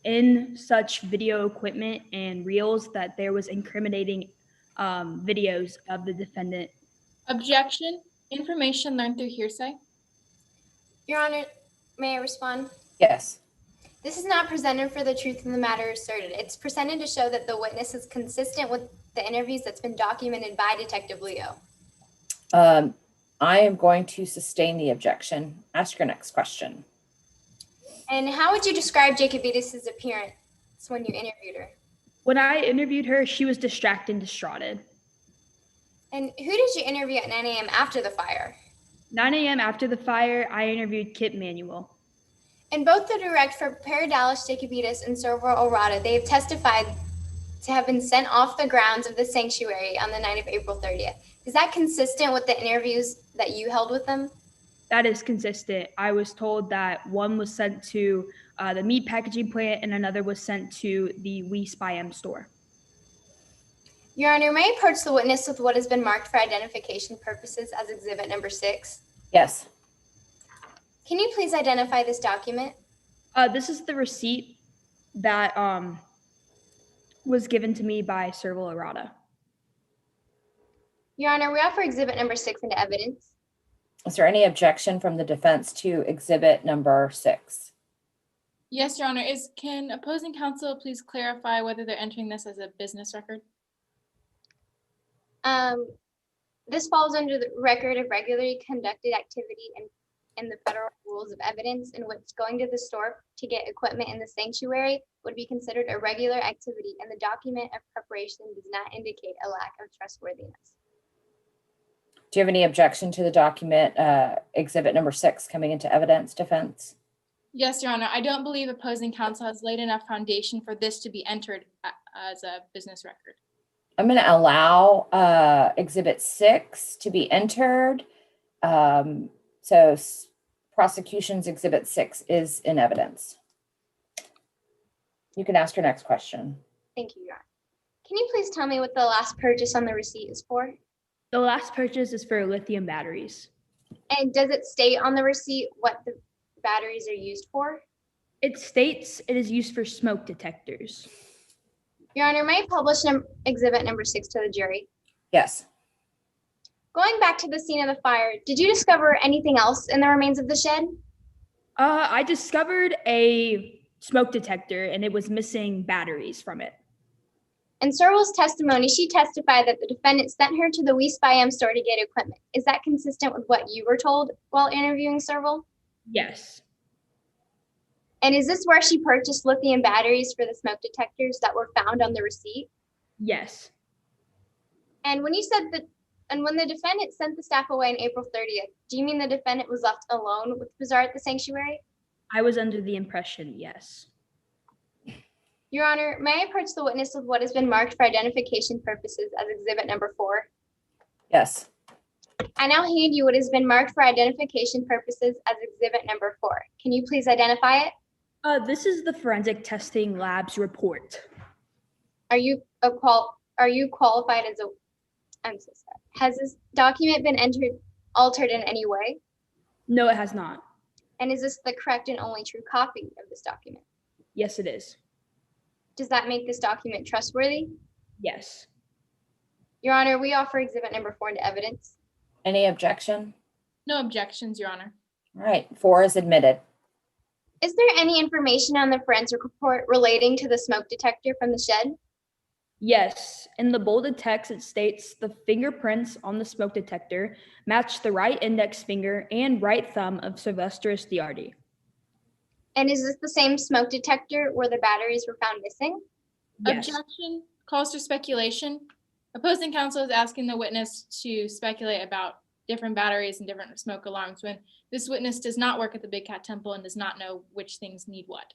in such video equipment and reels that there was incriminating videos of the defendant. Objection. Information learned through hearsay. Your Honor, may I respond? Yes. This is not presented for the truth of the matter asserted. It's presented to show that the witness is consistent with the interviews that's been documented by Detective Leo. I am going to sustain the objection. Ask your next question. And how would you describe Jacobidis's appearance when you interviewed her? When I interviewed her, she was distracted and distraughted. And who did you interview at 9 a.m. after the fire? 9 a.m. after the fire, I interviewed Kip Manuel. And both the direct for Perdalis Jacobidis and Serval Arata, they have testified to have been sent off the grounds of the sanctuary on the night of April 30th. Is that consistent with the interviews that you held with them? That is consistent. I was told that one was sent to the meat packaging plant and another was sent to the We Spy M store. Your Honor, may I approach the witness with what has been marked for identification purposes as exhibit number 6? Yes. Can you please identify this document? This is the receipt that was given to me by Serval Arata. Your Honor, we offer exhibit number 6 into evidence. Is there any objection from the defense to exhibit number 6? Yes, Your Honor. Can opposing counsel please clarify whether they're entering this as a business record? This falls under the record of regularly conducted activity in the federal rules of evidence, in which going to the store to get equipment in the sanctuary would be considered a regular activity, and the document of preparation does not indicate a lack of trustworthiness. Do you have any objection to the document, exhibit number 6 coming into evidence, defense? Yes, Your Honor. I don't believe opposing counsel has laid enough foundation for this to be entered as a business record. I'm going to allow exhibit 6 to be entered. So prosecution's exhibit 6 is in evidence. You can ask your next question. Thank you, Your Honor. Can you please tell me what the last purchase on the receipt is for? The last purchase is for lithium batteries. And does it state on the receipt what the batteries are used for? It states it is used for smoke detectors. Your Honor, may I publish exhibit number 6 to the jury? Yes. Going back to the scene of the fire, did you discover anything else in the remains of the shed? I discovered a smoke detector and it was missing batteries from it. In Searle's testimony, she testified that the defendant sent her to the Weiss Byam store to get equipment. Is that consistent with what you were told while interviewing Searle? Yes. And is this where she purchased lithium batteries for the smoke detectors that were found on the receipt? Yes. And when you said that, and when the defendant sent the staff away on April 30th, do you mean the defendant was left alone with Bizarre at the sanctuary? I was under the impression, yes. Your Honor, may I approach the witness with what has been marked for identification purposes as exhibit number 4? Yes. I now hand you what has been marked for identification purposes as exhibit number 4. Can you please identify it? This is the forensic testing lab's report. Are you qualified as a, I'm so sorry. Has this document been altered in any way? No, it has not. And is this the correct and only true copy of this document? Yes, it is. Does that make this document trustworthy? Yes. Your Honor, we offer exhibit number 4 into evidence. Any objection? No objections, Your Honor. All right, 4 is admitted. Is there any information on the forensic report relating to the smoke detector from the shed? Yes. In the bolded text, it states the fingerprints on the smoke detector match the right index finger and right thumb of Sylvester Stiardi. And is this the same smoke detector where the batteries were found missing? Yes. Objection calls for speculation. Opposing counsel is asking the witness to speculate about different batteries and different smoke alarms when this witness does not work at the Big Cat Temple and does not know which things need what.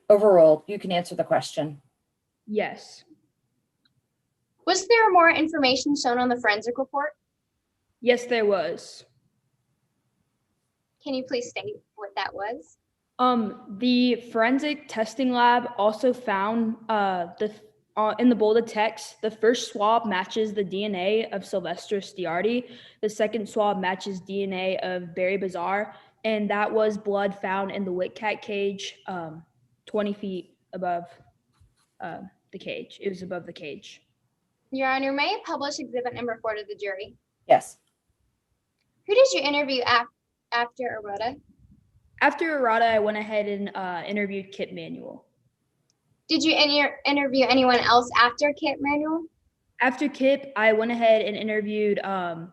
Overruled. You can answer the question. Yes. Was there more information shown on the forensic report? Yes, there was. Can you please state what that was? The forensic testing lab also found in the bolded text, the first swab matches the DNA of Sylvester Stiardi. The second swab matches DNA of Barry Bizarre, and that was blood found in the Whitcat cage, 20 feet above the cage. It was above the cage. Your Honor, may I publish exhibit number 4 to the jury? Yes. Who did you interview after Arota? After Arata, I went ahead and interviewed Kip Manuel. Did you interview anyone else after Kip Manuel? After Kip, I went ahead and interviewed Chaz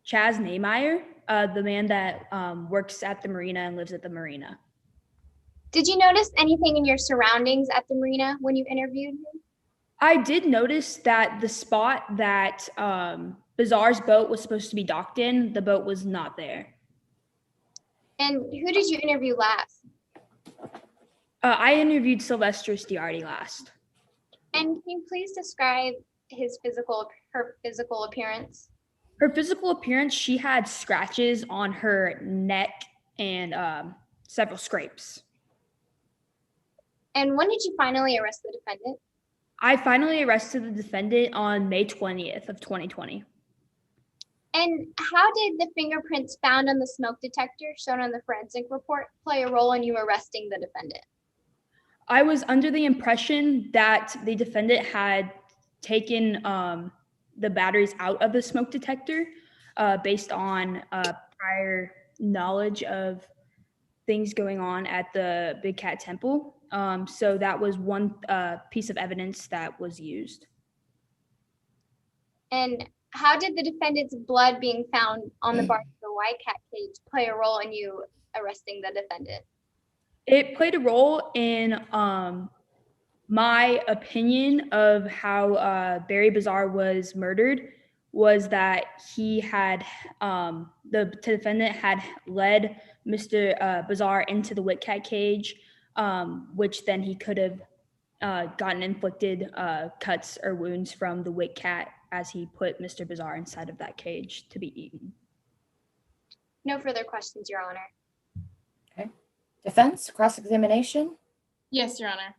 Nehmeyer, the man that works at the marina and lives at the marina. Did you notice anything in your surroundings at the marina when you interviewed him? I did notice that the spot that Bizarre's boat was supposed to be docked in, the boat was not there. And who did you interview last? I interviewed Sylvester Stiardi last. And can you please describe her physical appearance? Her physical appearance, she had scratches on her neck and several scrapes. And when did you finally arrest the defendant? I finally arrested the defendant on May 20th of 2020. And how did the fingerprints found on the smoke detector shown on the forensic report play a role in you arresting the defendant? I was under the impression that the defendant had taken the batteries out of the smoke detector based on prior knowledge of things going on at the Big Cat Temple. So that was one piece of evidence that was used. And how did the defendant's blood being found on the bar of the White Cat cage play a role in you arresting the defendant? It played a role in my opinion of how Barry Bizarre was murdered, was that he had, the defendant had led Mr. Bizarre into the Whitcat cage, which then he could have gotten inflicted cuts or wounds from the Whitcat as he put Mr. Bizarre inside of that cage to be eaten. No further questions, Your Honor. Okay. Defense, cross-examination? Yes, Your Honor.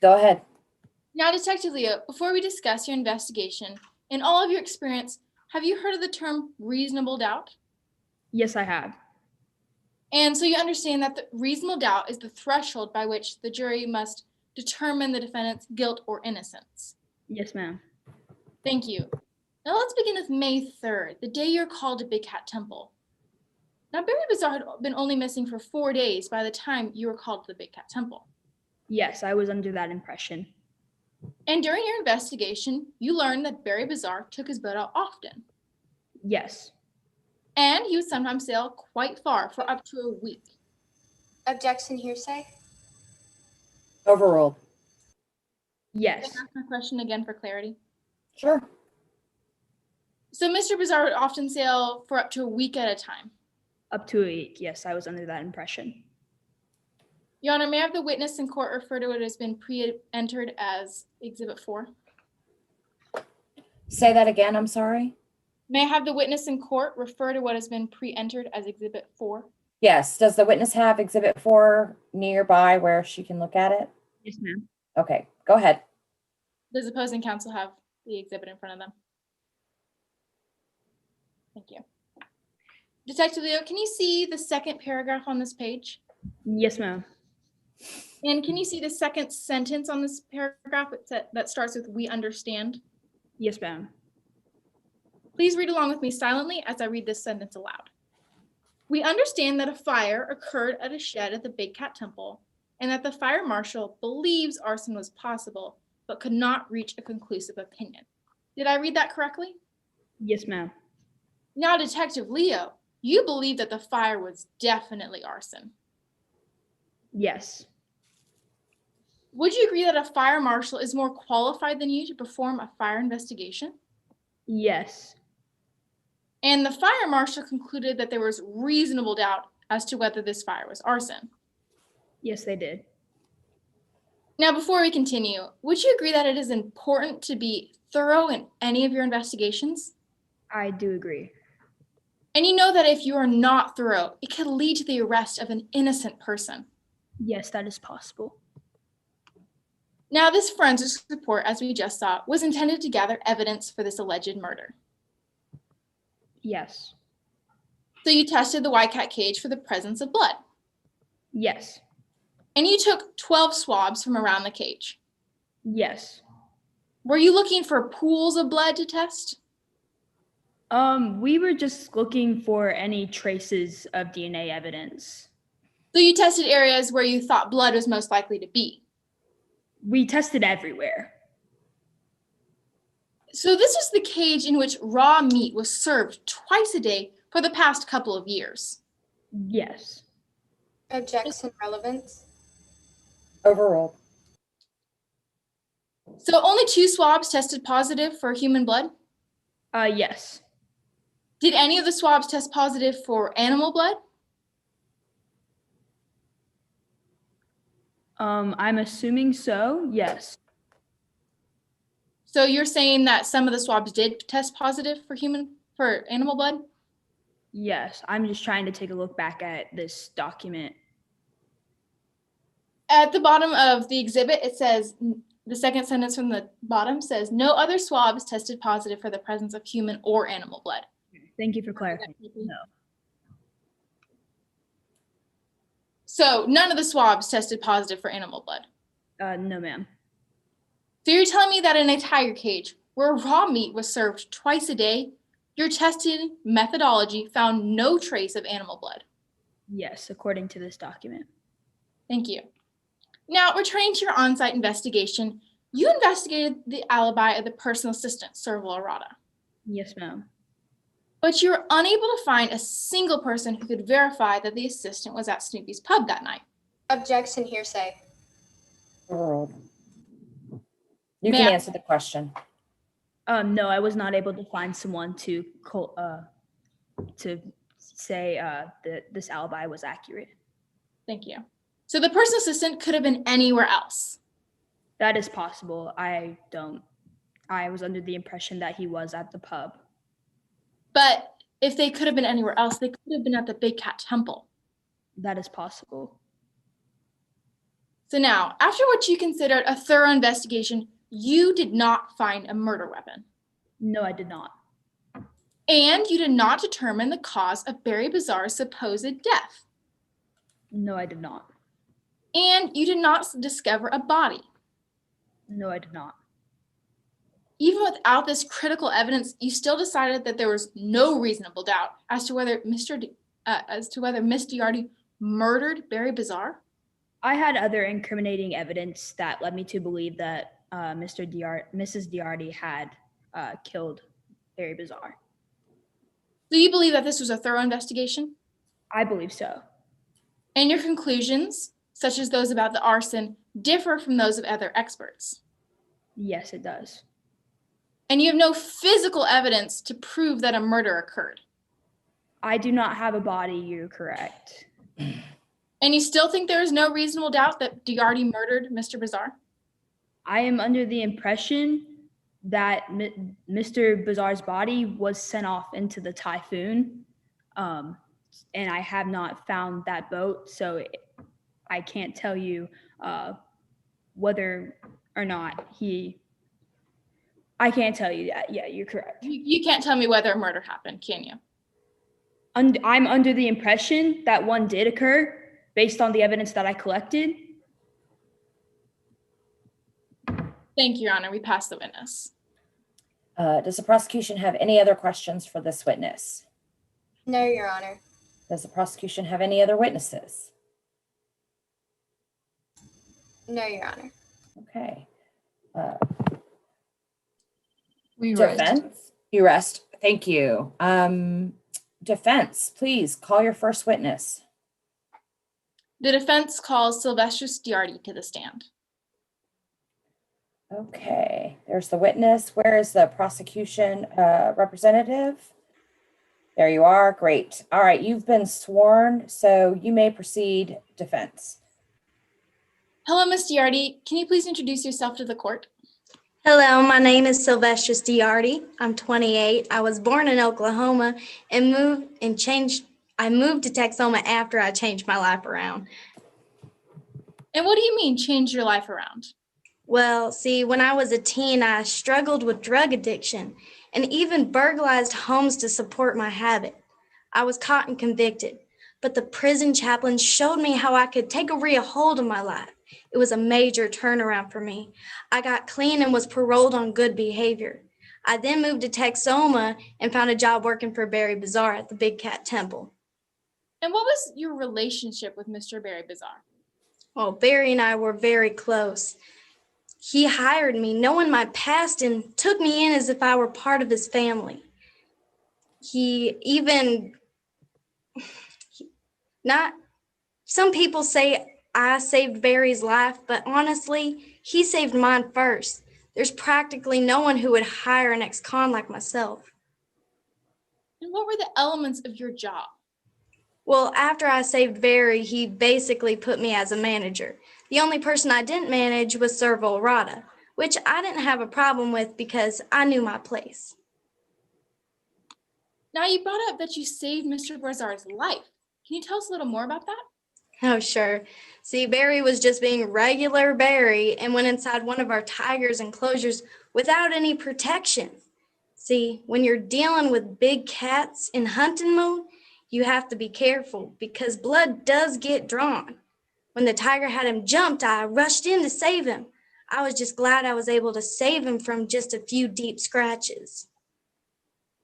Go ahead. Now, Detective Leo, before we discuss your investigation, in all of your experience, have you heard of the term reasonable doubt? Yes, I have. And so you understand that the reasonable doubt is the threshold by which the jury must determine the defendant's guilt or innocence. Yes, ma'am. Thank you. Now let's begin with May 3rd, the day you're called to Big Cat Temple. Now, Barry Bizarre had been only missing for 4 days by the time you were called to the Big Cat Temple. Yes, I was under that impression. And during your investigation, you learned that Barry Bizarre took his boat out often. Yes. And he would sometimes sail quite far for up to a week. Objection hearsay. Overruled. Yes. Can I ask my question again for clarity? Sure. So Mr. Bizarre would often sail for up to a week at a time. Up to a week. Yes, I was under that impression. Your Honor, may I have the witness in court refer to what has been pre-entered as Exhibit 4? Say that again, I'm sorry. May I have the witness in court refer to what has been pre-entered as Exhibit 4? Yes. Does the witness have Exhibit 4 nearby where she can look at it? Yes, ma'am. Okay, go ahead. Does opposing counsel have the exhibit in front of them? Thank you. Detective Leo, can you see the second paragraph on this page? Yes, ma'am. And can you see the second sentence on this paragraph that starts with "we understand"? Yes, ma'am. Please read along with me silently as I read this sentence aloud. We understand that a fire occurred at a shed at the Big Cat Temple and that the fire marshal believes arson was possible but could not reach a conclusive opinion. Did I read that correctly? Yes, ma'am. Now, Detective Leo, you believe that the fire was definitely arson. Yes. Would you agree that a fire marshal is more qualified than you to perform a fire investigation? Yes. And the fire marshal concluded that there was reasonable doubt as to whether this fire was arson. Yes, they did. Now, before we continue, would you agree that it is important to be thorough in any of your investigations? I do agree. And you know that if you are not thorough, it could lead to the arrest of an innocent person. Yes, that is possible. Now, this forensics report, as we just saw, was intended to gather evidence for this alleged murder. Yes. So you tested the white cat cage for the presence of blood. Yes. And you took 12 swabs from around the cage. Yes. Were you looking for pools of blood to test? We were just looking for any traces of DNA evidence. So you tested areas where you thought blood was most likely to be. We tested everywhere. So this is the cage in which raw meat was served twice a day for the past couple of years. Yes. Objection relevance. Overruled. So only 2 swabs tested positive for human blood? Yes. Did any of the swabs test positive for animal blood? I'm assuming so, yes. So you're saying that some of the swabs did test positive for animal blood? Yes, I'm just trying to take a look back at this document. At the bottom of the exhibit, it says, the second sentence from the bottom says, no other swabs tested positive for the presence of human or animal blood. Thank you for clarifying. No. So none of the swabs tested positive for animal blood? No, ma'am. So you're telling me that in a tiger cage where raw meat was served twice a day, your testing methodology found no trace of animal blood? Yes, according to this document. Thank you. Now, returning to your on-site investigation, you investigated the alibi of the personal assistant, Serval Arata. Yes, ma'am. But you were unable to find a single person who could verify that the assistant was at Snoopy's pub that night. Objection hearsay. Overruled. You May can I- answer the question. No, I was not able to find someone to say that this alibi was accurate. Thank you. So the personal assistant could have been anywhere else. That is possible. I was under the impression that he was at the pub. But if they could have been anywhere else, they could have been at the Big Cat Temple. That is possible. So now, after what you considered a thorough investigation, you did not find a murder weapon. No, I did not. And you did not determine the cause of Barry Bizarre's supposed death. No, I did not. And you did not discover a body. No, I did not. Even without this critical evidence, you still decided that there was no reasonable doubt as to whether Miss Diardi murdered Barry Bizarre. I had other incriminating evidence that led me to believe that Mrs. Diardi had killed Barry Bizarre. Do you believe that this was a thorough investigation? I believe so. And your conclusions, such as those about the arson, differ from those of other experts. Yes, it does. And you have no physical evidence to prove that a murder occurred. I do not have a body, you're correct. And you still think there is no reasonable doubt that Diardi murdered Mr. Bizarre? I am under the impression that Mr. Bizarre's body was sent off into the typhoon, and I have not found that boat, so I can't tell you whether or not I can't tell you that. Yeah, you're correct. You can't tell me whether a murder happened, can you? I'm under the impression that one did occur based on the evidence that I collected. Thank you, Your Honor. We pass the witness. Does the prosecution have any other questions for this witness? No, Your Honor. Does the prosecution have any other witnesses? No, Your Honor. Okay. We rest. Defense? You rest. Thank you. Defense, please call your first witness. The defense calls Sylvestris Diardi to the stand. Okay, there's the witness. Where is the prosecution representative? There you are. Great. All right, you've been sworn, so you may proceed, defense. Hello, Ms. Diardi. Can you please introduce yourself to the court? Hello, my name is Sylvestris Diardi. I'm 28. I was born in Oklahoma and moved to Texoma after I changed my life around. And what do you mean, change your life around? Well, see, when I was a teen, I struggled with drug addiction and even burglarized homes to support my habit. I was caught and convicted, but the prison chaplain showed me how I could take a real hold of my life. It was a major turnaround for me. I got clean and was paroled on good behavior. I then moved to Texoma and found a job working for Barry Bizarre at the Big Cat Temple. And what was your relationship with Mr. Barry Bizarre? Well, Barry and I were very close. He hired me, knowing my past, and took me in as if I were part of his family. Some people say I saved Barry's life, but honestly, he saved mine first. There's practically no one who would hire an ex-con like myself. And what were the elements of your job? Well, after I saved Barry, he basically put me as a manager. The only person I didn't manage was Servo Rada, which I didn't have a problem with because I knew my place. Now, you brought up that you saved Mr. Bizarre's life. Can you tell us a little more about that? Oh, sure. See, Barry was just being regular Barry and went inside one of our tigers' enclosures without any protection. See, when you're dealing with big cats in hunting mode, you have to be careful because blood does get drawn. When the tiger had him jumped, I rushed in to save him. I was just glad I was able to save him from just a few deep scratches.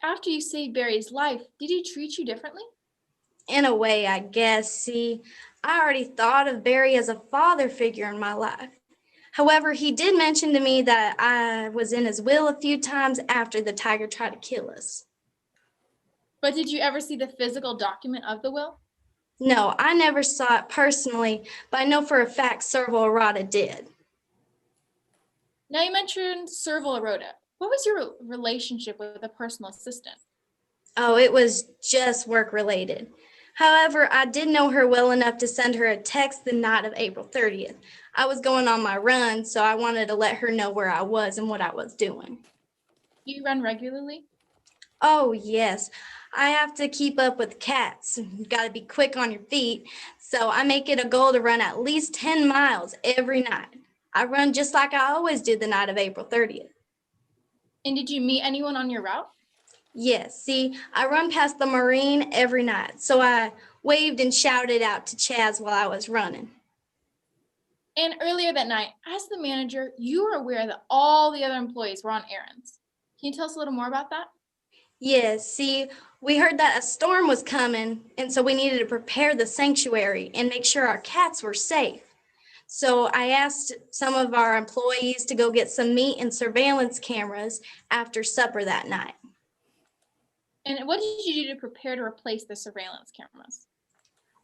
After you saved Barry's life, did he treat you differently? In a way, I guess. See, I already thought of Barry as a father figure in my life. However, he did mention to me that I was in his will a few times after the tiger tried to kill us. But did you ever see the physical document of the will? No, I never saw it personally, but I know for a fact Servo Rada did. Now, you mentioned Servo Rada. What was your relationship with a personal assistant? Oh, it was just work related. However, I did know her well enough to send her a text the night of April 30th. I was going on my run, so I wanted to let her know where I was and what I was doing. Do you run regularly? Oh, yes. I have to keep up with cats. You got to be quick on your feet. So I make it a goal to run at least 10 miles every night. I run just like I always do the night of April 30th. And did you meet anyone on your route? Yes, see, I run past the Marine every night, so I waved and shouted out to Chaz while I was running. And earlier that night, as the manager, you were aware that all the other employees were on errands. Can you tell us a little more about that? Yes, see, we heard that a storm was coming, and so we needed to prepare the sanctuary and make sure our cats were safe. So I asked some of our employees to go get some meat and surveillance cameras after supper that night. And what did you do to prepare to replace the surveillance cameras?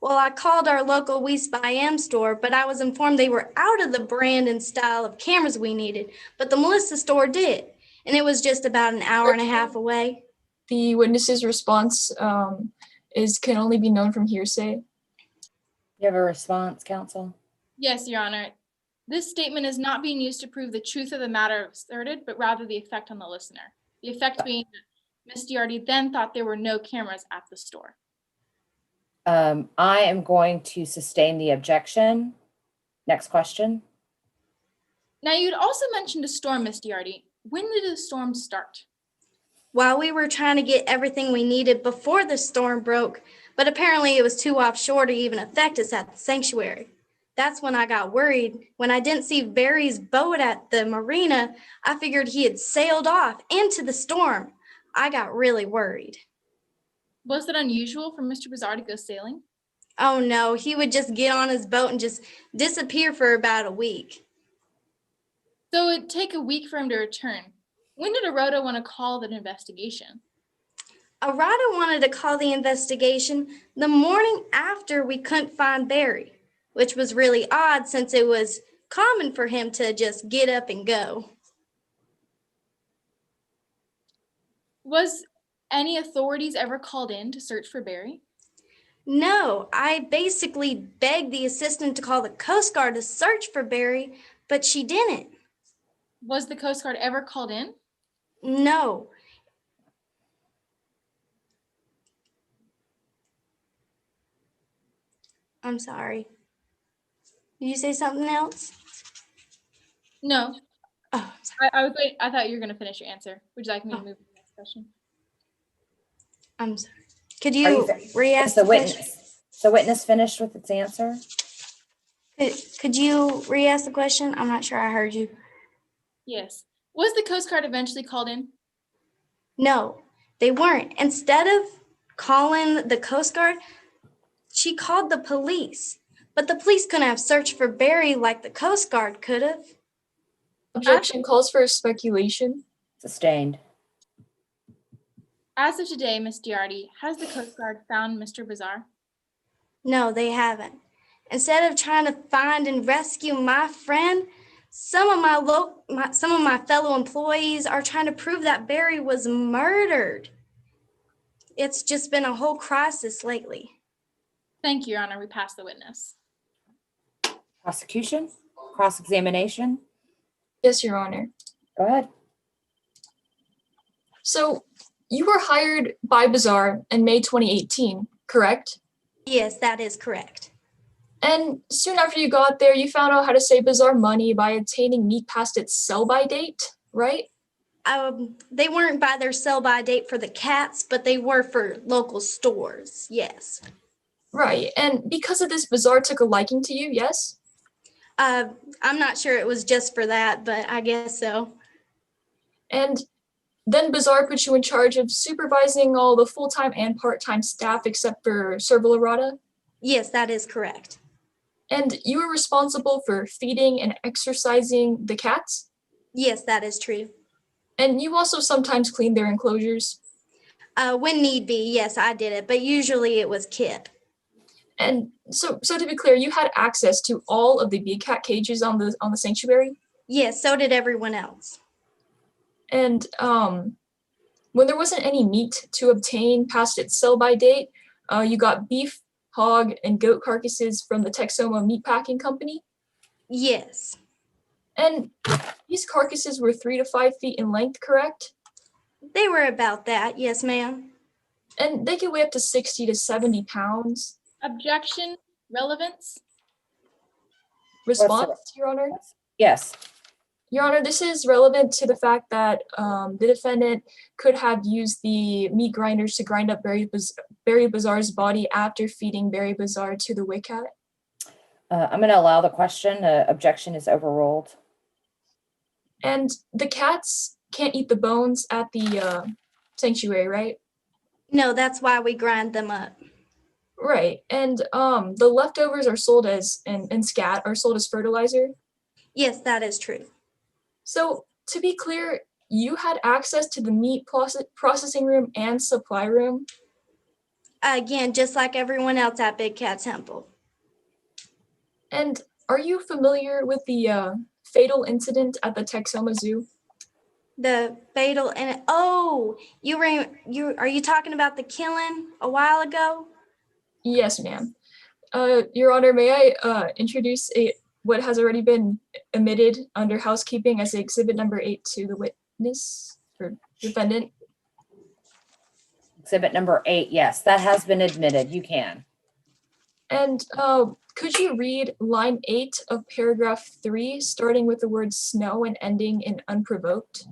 Well, I called our local We Spy Am store, but I was informed they were out of the brand and style of cameras we needed, but the Melissa store did, and it was just about an hour and a half away. The witness's response can only be known from hearsay. You have a response, counsel? Yes, Your Honor. This statement is not being used to prove the truth of the matter asserted, but rather the effect on the listener. The effect being that Ms. Diardi then thought there were no cameras at the store. I am going to sustain the objection. Next question. Now, you'd also mentioned a storm, Ms. Diardi. When did the storm start? While we were trying to get everything we needed before the storm broke, but apparently it was too offshore to even affect us at the sanctuary. That's when I got worried. When I didn't see Barry's boat at the marina, I figured he had sailed off into the storm. I got really worried. Was it unusual for Mr. Bizarre to go sailing? Oh no, he would just get on his boat and just disappear for about a week. So it'd take a week for him to return. When did Arota want to call that investigation? Arata wanted to call the investigation the morning after we couldn't find Barry, which was really odd since it was common for him to just get up and go. Was any authorities ever called in to search for Barry? No, I basically begged the assistant to call the Coast Guard to search for Barry, but she didn't. Was the Coast Guard ever called in? No. I'm sorry. Did you say something else? No. Oh, I was waiting. I thought you were going to finish your answer. Would you like me to move to the next question? I'm sorry. Could you re-ask the the witness? question? The witness finished with its answer? Could you re-ask the question? I'm not sure I heard you. Yes. Was the Coast Guard eventually called in? No, they weren't. Instead of calling the Coast Guard, she called the police. But the police couldn't have searched for Barry like the Coast Guard could have. Objection calls for speculation. Sustained. As of today, Ms. Diardi, has the Coast Guard found Mr. Bizarre? No, they haven't. Instead of trying to find and rescue my friend, some of my fellow employees are trying to prove that Barry was murdered. It's just been a whole crisis lately. Thank you, Your Honor. We pass the witness. Prosecution? Cross-examination? Yes, Your Honor. Go ahead. So you were hired by Bizarre in May 2018, correct? Yes, that is correct. And soon after you got there, you found out how to save Bizarre money by obtaining meat past its sell-by date, right? They weren't by their sell-by date for the cats, but they were for local stores, yes. Right, and because of this, Bizarre took a liking to you, yes? I'm not sure it was just for that, but I guess so. And then Bizarre put you in charge of supervising all the full-time and part-time staff except for Serval Arata? Yes, that is correct. And you were responsible for feeding and exercising the cats? Yes, that is true. And you also sometimes cleaned their enclosures? When need be, yes, I did it, but usually it was Kip. And so to be clear, you had access to all of the big cat cages on the sanctuary? Yes, so did everyone else. And when there wasn't any meat to obtain past its sell-by date, you got beef, hog, and goat carcasses from the Texoma Meatpacking Company? Yes. And these carcasses were 3 to 5 feet in length, correct? They were about that, yes, ma'am. And they could weigh up to 60 to 70 pounds. Objection, relevance? Response, Your Honor? Yes. Your Honor, this is relevant to the fact that the defendant could have used the meat grinders to grind up Barry Bazaar's body after feeding Barry Bazaar to the wig cat. I'm going to allow the question. Objection is overruled. And the cats can't eat the bones at the sanctuary, right? No, that's why we grind them up. Right. And the leftovers are sold as and scat are sold as fertilizer. Yes, that is true. So to be clear, you had access to the meat processing room and supply room? Again, just like everyone else at Big Cat Temple. And are you familiar with the fatal incident at the Texoma Zoo? The fatal and oh, are you talking about the killing a while ago? Yes, ma'am. Your Honor, may I introduce what has already been admitted under housekeeping as exhibit number 8 to the witness or defendant? Exhibit number 8, yes, that has been admitted. You can. And could you read line 8 of paragraph 3, starting with the word snow and ending in unprovoked?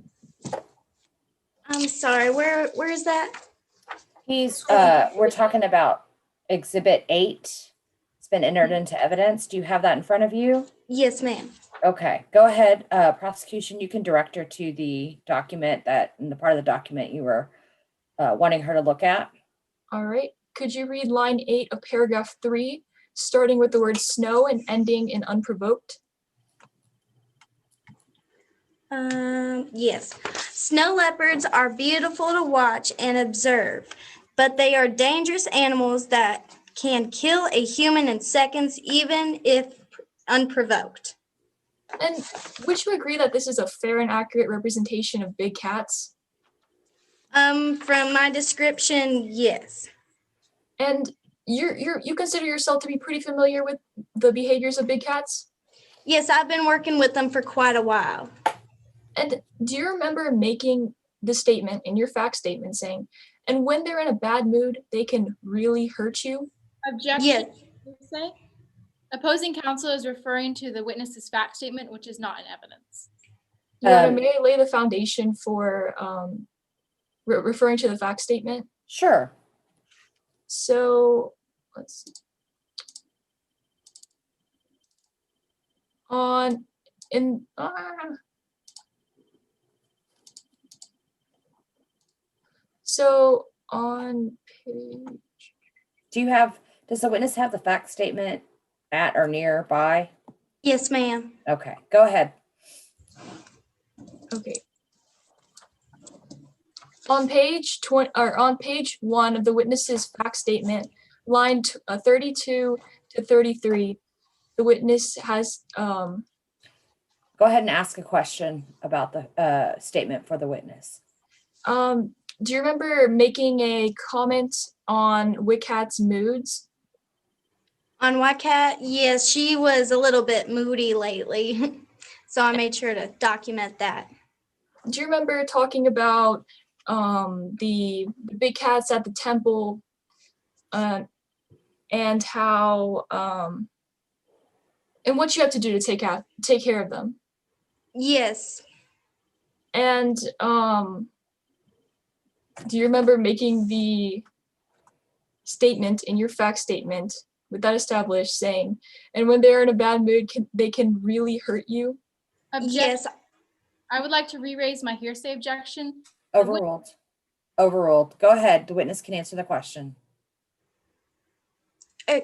I'm sorry, where is that? We're talking about exhibit 8. It's been entered into evidence. Do you have that in front of you? Yes, ma'am. Okay, go ahead. Prosecution, you can direct her to the document in the part of the document you were wanting her to look at. All right. Could you read line 8 of paragraph 3, starting with the word snow and ending in unprovoked? Yes. Snow leopards are beautiful to watch and observe, but they are dangerous animals that can kill a human in seconds, even if unprovoked. And would you agree that this is a fair and accurate representation of big cats? From my description, yes. And you consider yourself to be pretty familiar with the behaviors of big cats? Yes, I've been working with them for quite a while. And do you remember making the statement in your fact statement saying, and when they're in a bad mood, they can really hurt you? Objection. Yes. Say. Opposing counsel is referring to the witness's fact statement, which is not in evidence. Your Honor, may I lay the foundation for referring to the fact statement? Sure. So let's see. So on page. Does the witness have the fact statement at or nearby? Yes, ma'am. Okay, go ahead. Okay. On page 1 of the witness's fact statement, line 32 to 33, the witness has Go ahead and ask a question about the statement for the witness. Do you remember making a comment on Wicat's moods? On Wicat, yes, she was a little bit moody lately, so I made sure to document that. Do you remember talking about the big cats at the temple and how and what you have to do to take care of them? Yes. And do you remember making the statement in your fact statement with that established saying, and when they're in a bad mood, they can really hurt you? Yes. I would like to re-raise my hearsay objection. Overruled. Overruled. Go ahead. The witness can answer the question.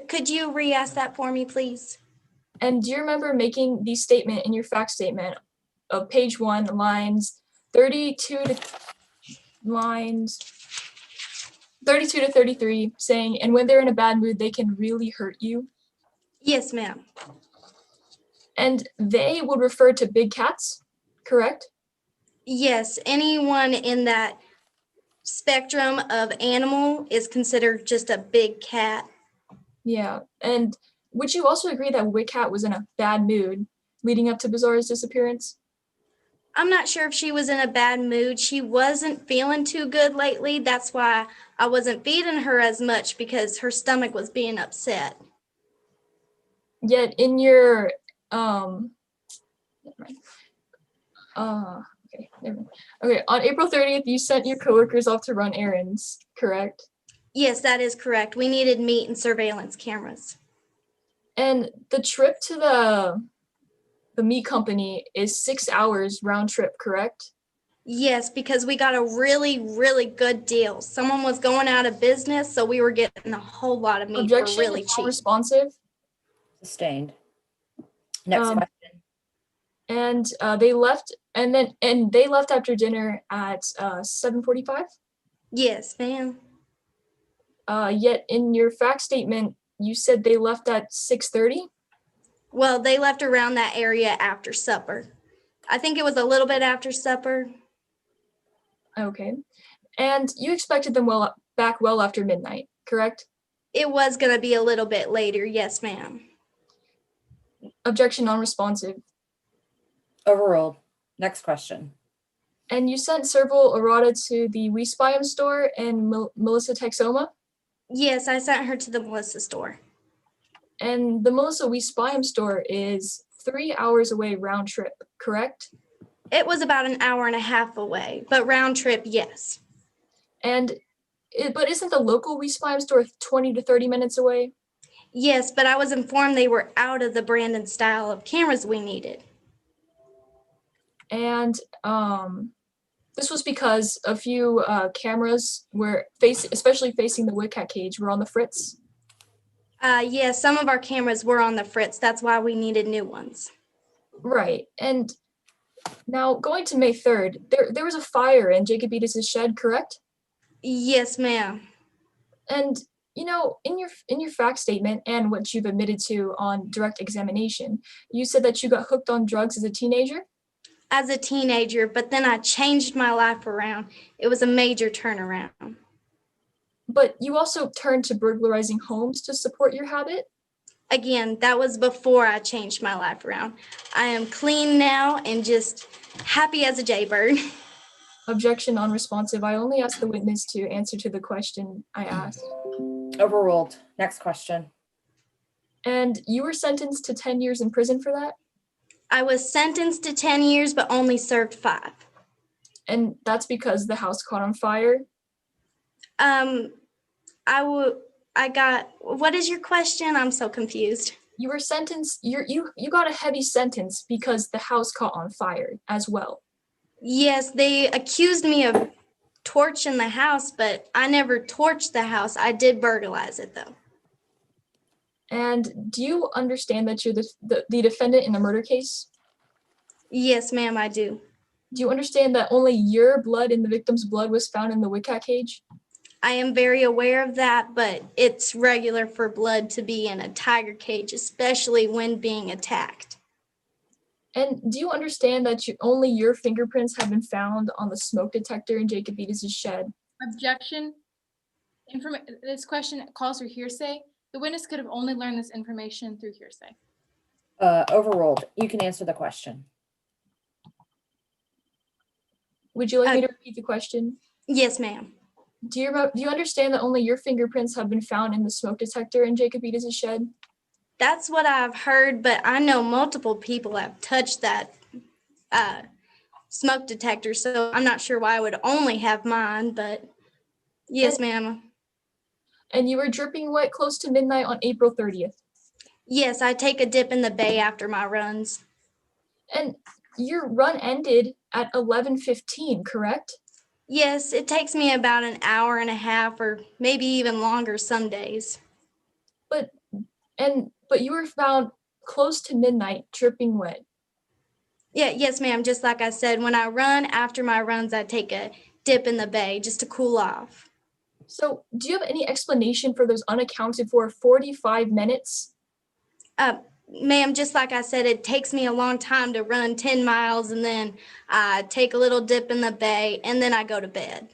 Could you re-ask that for me, please? And do you remember making the statement in your fact statement of page 1, lines 32 to 33, saying, and when they're in a bad mood, they can really hurt you? Yes, ma'am. And they would refer to big cats, correct? Yes, anyone in that spectrum of animal is considered just a big cat. Yeah, and would you also agree that Wicat was in a bad mood leading up to Bazaar's disappearance? I'm not sure if she was in a bad mood. She wasn't feeling too good lately. That's why I wasn't feeding her as much, because her stomach was being upset. Yet in your Okay, never mind. Okay, on April 30th, you sent your coworkers off to run errands, correct? Yes, that is correct. We needed meat and surveillance cameras. And the trip to the meat company is 6 hours round trip, correct? Yes, because we got a really, really good deal. Someone was going out of business, so we were getting a whole lot of meat Objection, for really it's cheap. non-responsive. Sustained. Next question. And they left, and they left after dinner at 7:45. Yes, ma'am. Yet in your fact statement, you said they left at 6:30. Well, they left around that area after supper. I think it was a little bit after supper. Okay, and you expected them back well after midnight, correct? It was going to be a little bit later. Yes, ma'am. Objection, non-responsive. Overruled. Next question. And you sent several errata to the We Spy 'Em store and Melissa Texoma? Yes, I sent her to the Melissa store. And the Melissa We Spy 'Em store is 3 hours away round trip, correct? It was about an hour and a half away, but round trip, yes. But isn't the local We Spy 'Em store 20 to 30 minutes away? Yes, but I was informed they were out of the brand and style of cameras we needed. And this was because a few cameras were especially facing the Wildcat cage, were on the fritz. Yes, some of our cameras were on the fritz. That's why we needed new ones. Right. And now going to May 3rd, there was a fire in Jacobitis' shed, correct? Yes, ma'am. And you know, in your fact statement and what you've admitted to on direct examination, you said that you got hooked on drugs as a teenager? As a teenager, but then I changed my life around. It was a major turnaround. But you also turned to burglarizing homes to support your habit? Again, that was before I changed my life around. I am clean now and just happy as a jaybird. Objection, non-responsive. I only asked the witness to answer to the question I asked. Overruled. Next question. And you were sentenced to 10 years in prison for that? I was sentenced to 10 years, but only served 5. And that's because the house caught on fire? What is your question? I'm so confused. You were sentenced, you got a heavy sentence because the house caught on fire as well. Yes, they accused me of torching the house, but I never torched the house. I did burglarize it though. And do you understand that you're the defendant in the murder case? Yes, ma'am, I do. Do you understand that only your blood and the victim's blood was found in the Wildcat cage? I am very aware of that, but it's regular for blood to be in a tiger cage, especially when being attacked. And do you understand that only your fingerprints have been found on the smoke detector in Jacobitis' shed? Objection. This question calls for hearsay. The witness could have only learned this information through hearsay. Overruled. You can answer the question. Would you like me to repeat the question? Yes, ma'am. Do you understand that only your fingerprints have been found in the smoke detector in Jacobitis' shed? That's what I've heard, but I know multiple people have touched that smoke detector, so I'm not sure why I would only have mine, but yes, ma'am. And you were dripping wet close to midnight on April 30th? Yes, I take a dip in the bay after my runs. And your run ended at 11:15, correct? Yes, it takes me about an hour and a half or maybe even longer some days. But you were found close to midnight dripping wet. Yeah, yes, ma'am. Just like I said, when I run, after my runs, I take a dip in the bay just to cool off. So do you have any explanation for those unaccounted for 45 minutes? Ma'am, just like I said, it takes me a long time to run 10 miles and then I take a little dip in the bay and then I go to bed.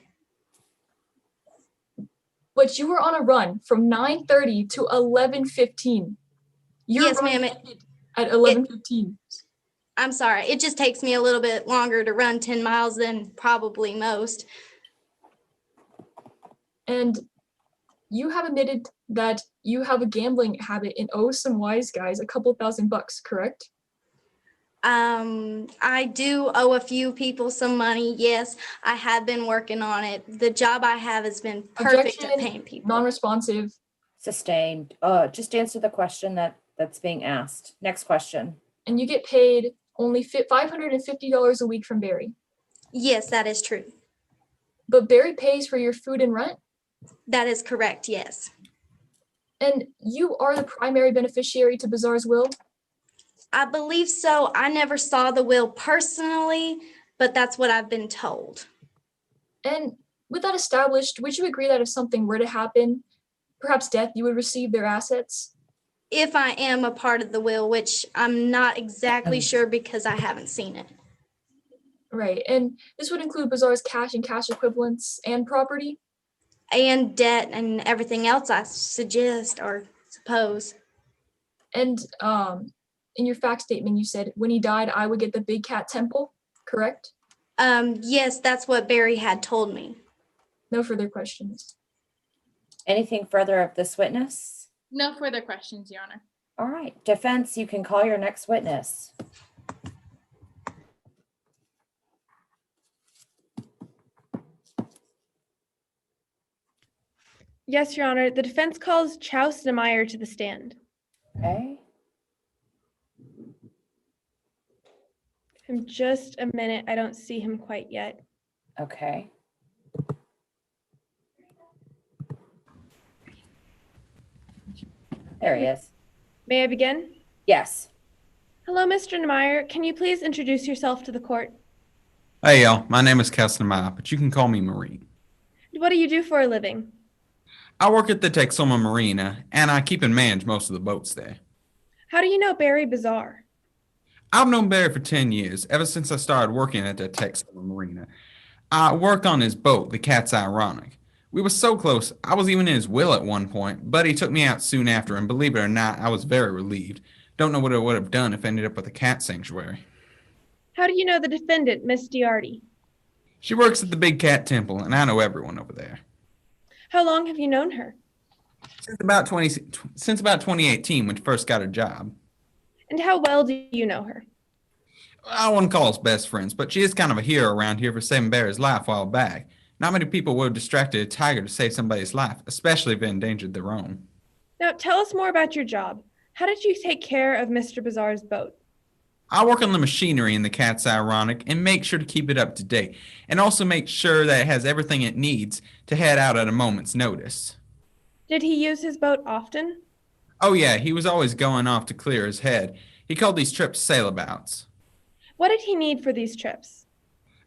But you were on a run from 9:30 to 11:15. Yes, ma'am. At 11:15. I'm sorry. It just takes me a little bit longer to run 10 miles than probably most. And you have admitted that you have a gambling habit and owe some wise guys a couple $1,000, correct? I do owe a few people some money. Yes, I have been working on it. The job I have has been perfect at Objection, paying people. non-responsive. Sustained. Just answer the question that's being asked. Next question. And you get paid only $550 a week from Barry. Yes, that is true. But Barry pays for your food and rent? That is correct, yes. And you are the primary beneficiary to Bazaar's will? I believe so. I never saw the will personally, but that's what I've been told. And with that established, would you agree that if something were to happen, perhaps death, you would receive their assets? If I am a part of the will, which I'm not exactly sure because I haven't seen it. Right, and this would include Bazaar's cash and cash equivalents and property? And debt and everything else, I suggest or suppose. And in your fact statement, you said, when he died, I would get the Big Cat Temple, correct? Yes, that's what Barry had told me. No further questions. Anything further of this witness? No further questions, Your Honor. All right, defense, you can call your next witness. Yes, Your Honor. The defense calls Chouse Nemeyer to the stand. Okay. In just a minute. I don't see him quite yet. Okay. There he is. May I begin? Yes. Hello, Mr. Nemeyer. Can you please introduce yourself to the court? Hey, y'all. My name is Kelsey Nemeyer, but you can call me Marine. What do you do for a living? I work at the Texoma Marina, and I keep and manage most of the boats there. How do you know Barry Bazaar? I've known Barry for 10 years, ever since I started working at the Texoma Marina. I worked on his boat, the Cat's Ironic. We were so close, I was even in his will at one point, but he took me out soon after, and believe it or not, I was very relieved. Don't know what I would have done if I ended up with a cat sanctuary. How do you know the defendant, Miss Diardi? She works at the Big Cat Temple, and I know everyone over there. How long have you known her? Since about 2018, when she first got her job. And how well do you know her? I wouldn't call us best friends, but she is kind of a hero around here for saving Barry's life a while back. Not many people would have distracted a tiger to save somebody's life, especially if it endangered their own. Now, tell us more about your job. How did you take care of Mr. Bazaar's boat? I work on the machinery in the Cat's Ironic and make sure to keep it up to date, and also make sure that it has everything it needs to head out at a moment's notice. Did he use his boat often? Oh yeah, he was always going off to clear his head. He called these trips sailabouts. What did he need for these trips?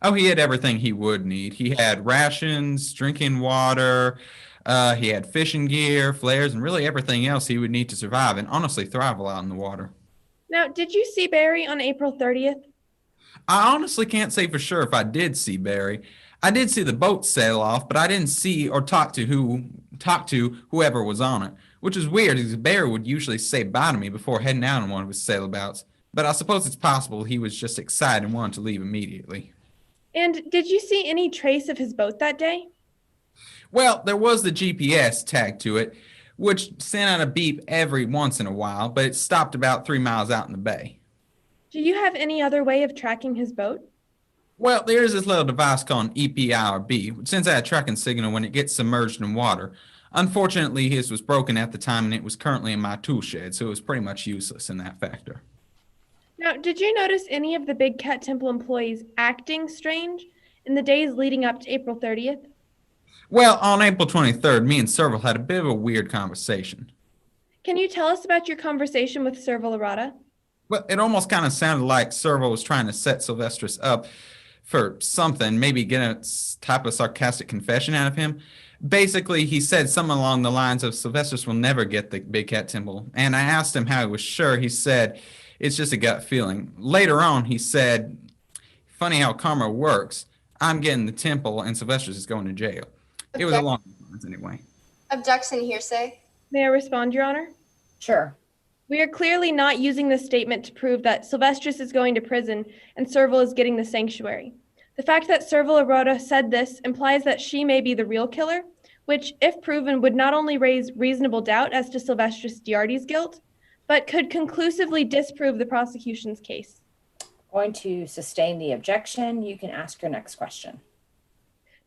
Oh, he had everything he would need. He had rations, drinking water, he had fishing gear, flares, and really everything else he would need to survive and honestly thrive while out in the water. Now, did you see Barry on April 30th? I honestly can't say for sure if I did see Barry. I did see the boat sail off, but I didn't see or talk to whoever was on it, which is weird because Barry would usually say bye to me before heading out on one of his sailabouts. But I suppose it's possible he was just excited and wanted to leave immediately. And did you see any trace of his boat that day? Well, there was the GPS tagged to it, which sent out a beep every once in a while, but it stopped about 3 miles out in the bay. Do you have any other way of tracking his boat? Well, there's this little device called an EPIRB, which sends out a tracking signal when it gets submerged in water. Unfortunately, his was broken at the time and it was currently in my tool shed, so it was pretty much useless in that factor. Now, did you notice any of the Big Cat Temple employees acting strange in the days leading up to April 30th? Well, on April 23rd, me and Serval had a bit of a weird conversation. Can you tell us about your conversation with Serval Arata? Well, it almost kind of sounded like Serval was trying to set Sylvestris up for something, maybe get a type of sarcastic confession out of him. Basically, he said something along the lines of Sylvestris will never get the Big Cat Temple. And I asked him how he was sure. He said, it's just a gut feeling. Later on, he said, funny how karma works. I'm getting the temple and Sylvestris is going to jail. It was a long response anyway. Objection, hearsay. May I respond, Your Honor? Sure. We are clearly not using this statement to prove that Sylvestris is going to prison and Serval is getting the sanctuary. The fact that Serval Arata said this implies that she may be the real killer, which, if proven, would not only raise reasonable doubt as to Sylvestris Diardi's guilt, but could conclusively disprove the prosecution's case. Going to sustain the objection. You can ask your next question.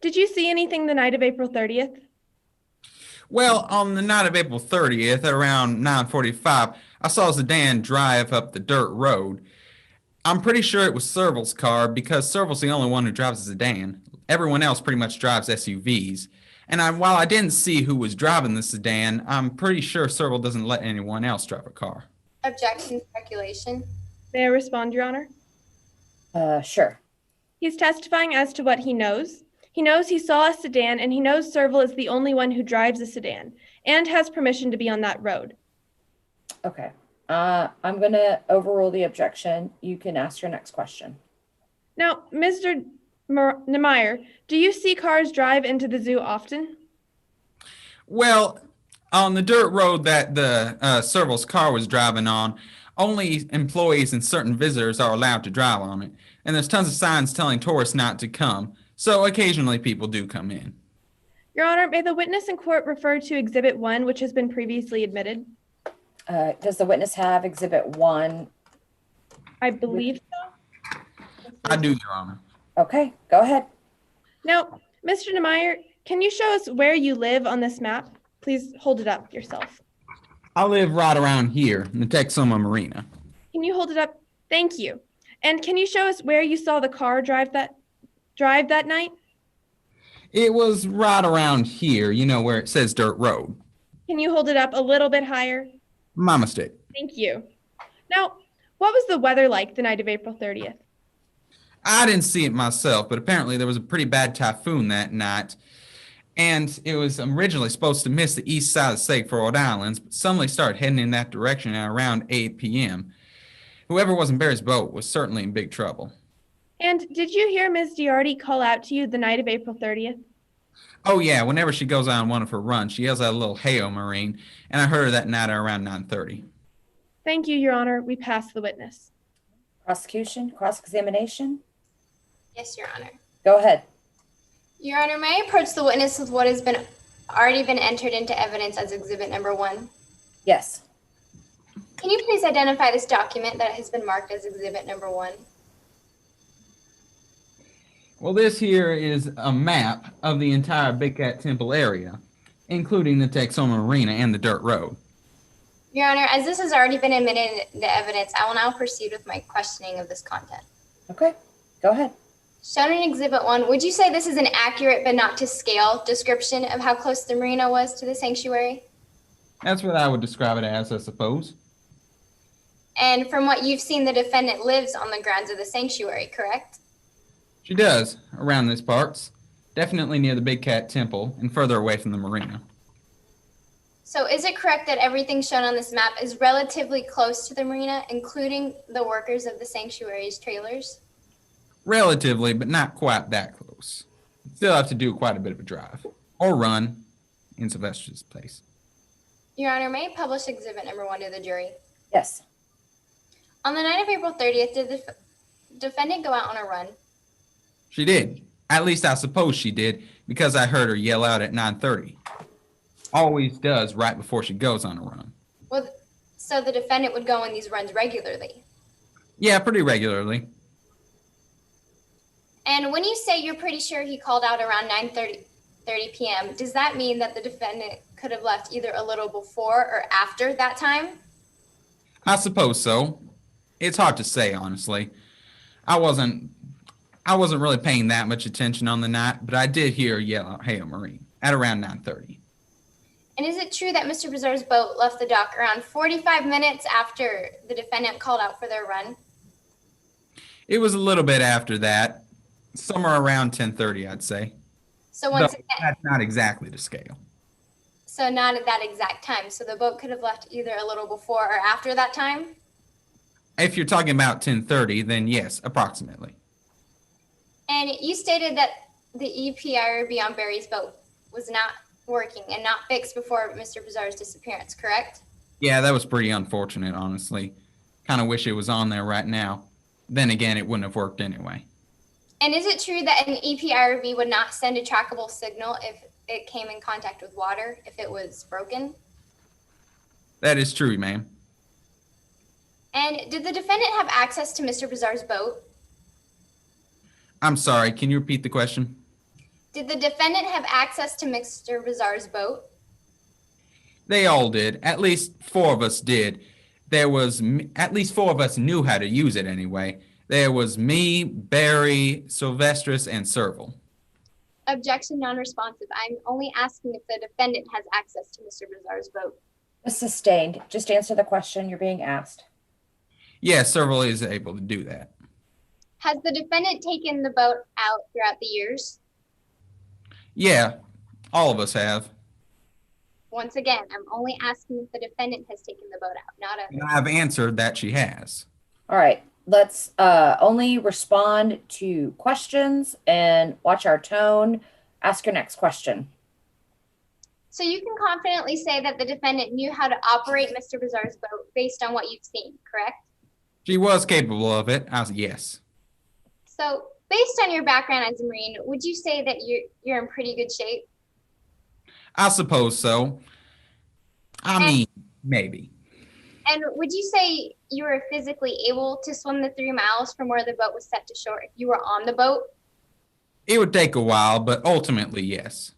Did you see anything the night of April 30th? Well, on the night of April 30th at around 9:45, I saw a sedan drive up the dirt road. I'm pretty sure it was Serval's car because Serval's the only one who drives a sedan. Everyone else pretty much drives SUVs. And while I didn't see who was driving the sedan, I'm pretty sure Serval doesn't let anyone else drive a car. Objection, speculation. May I respond, Your Honor? Sure. He's testifying as to what he knows. He knows he saw a sedan, and he knows Serval is the only one who drives a sedan and has permission to be on that road. Okay. I'm going to overrule the objection. You can ask your next question. Now, Mr. Niemeyer, do you see cars drive into the zoo often? Well, on the dirt road that the Serval's car was driving on, only employees and certain visitors are allowed to drive on it. And there's tons of signs telling tourists not to come. So occasionally people do come in. Your Honor, may the witness in court refer to Exhibit 1, which has been previously admitted? Does the witness have Exhibit 1? I believe so. I do, Your Honor. Okay, go ahead. Now, Mr. Niemeyer, can you show us where you live on this map? Please hold it up yourself. I live right around here in the Texoma Marina. Can you hold it up? Thank you. And can you show us where you saw the car drive that night? It was right around here, you know, where it says dirt road. Can you hold it up a little bit higher? My mistake. Thank you. Now, what was the weather like the night of April 30th? I didn't see it myself, but apparently there was a pretty bad typhoon that night. And it was originally supposed to miss the east side of the Stakeford Islands, but suddenly started heading in that direction at around 8 p.m. Whoever was in Barry's boat was certainly in big trouble. And did you hear Ms. Diardi call out to you the night of April 30th? Oh yeah, whenever she goes on one of her runs, she yells out a little "Hey-o, Marine," and I heard her that night at around 9:30. Thank you, Your Honor. We pass the witness. Prosecution, cross-examination? Yes, Your Honor. Go ahead. Your Honor, may I approach the witness with what has already been entered into evidence as Exhibit Number 1? Yes. Can you please identify this document that has been marked as Exhibit Number 1? Well, this here is a map of the entire Big Cat Temple area, including the Texoma Marina and the dirt road. Your Honor, as this has already been admitted into evidence, I will now proceed with my questioning of this content. Okay, go ahead. Shown in Exhibit 1, would you say this is an accurate but not to scale description of how close the marina was to the sanctuary? That's what I would describe it as, I suppose. And from what you've seen, the defendant lives on the grounds of the sanctuary, correct? She does, around these parts. Definitely near the Big Cat Temple and further away from the marina. So is it correct that everything shown on this map is relatively close to the marina, including the workers of the sanctuary's trailers? Relatively, but not quite that close. Still have to do quite a bit of a drive, or run, in Sylvester's place. Your Honor, may I publish Exhibit Number 1 to the jury? Yes. On the night of April 30th, did the defendant go out on a run? She did. At least I suppose she did, because I heard her yell out at 9:30. Always does right before she goes on a run. Well, so the defendant would go on these runs regularly? Yeah, pretty regularly. And when you say you're pretty sure he called out around 9:30 p.m., does that mean that the defendant could have left either a little before or after that time? I suppose so. It's hard to say, honestly. I wasn't really paying that much attention on the night, but I did hear her yell out, "Hey, Marine," at around 9:30. And is it true that Mr. Bizarre's boat left the dock around 45 minutes after the defendant called out for their run? It was a little bit after that, somewhere around 10:30, I'd say. So once Though again, that's not exactly to scale. so not at that exact time. So the boat could have left either a little before or after that time? If you're talking about 10:30, then yes, approximately. And you stated that the EPIRB on Barry's boat was not working and not fixed before Mr. Bizarre's disappearance, correct? Yeah, that was pretty unfortunate, honestly. Kind of wish it was on there right now. Then again, it wouldn't have worked anyway. And is it true that an EPIRB would not send a trackable signal if it came in contact with water, if it was broken? That is true, ma'am. And did the defendant have access to Mr. Bizarre's boat? I'm sorry, can you repeat the question? Did the defendant have access to Mr. Bizarre's boat? They all did. At least 4 of us did. At least 4 of us knew how to use it anyway. There was me, Barry, Sylvestris, and Serval. Objection non-responsive. I'm only asking if the defendant has access to Mr. Bizarre's boat. Sustained. Just answer the question you're being asked. Yeah, Serval is able to do that. Has the defendant taken the boat out throughout the years? Yeah, all of us have. Once again, I'm only asking if the defendant has taken the boat out, not And a. I've answered that she has. All right, let's only respond to questions and watch our tone. Ask your next question. So you can confidently say that the defendant knew how to operate Mr. Bizarre's boat based on what you've seen, correct? She was capable of it. Yes. So based on your background as a Marine, would you say that you're in pretty good shape? I suppose so. I mean, maybe. And would you say you were physically able to swim the 3 miles from where the boat was set to shore if you were on the boat? It would take a while, but ultimately, yes.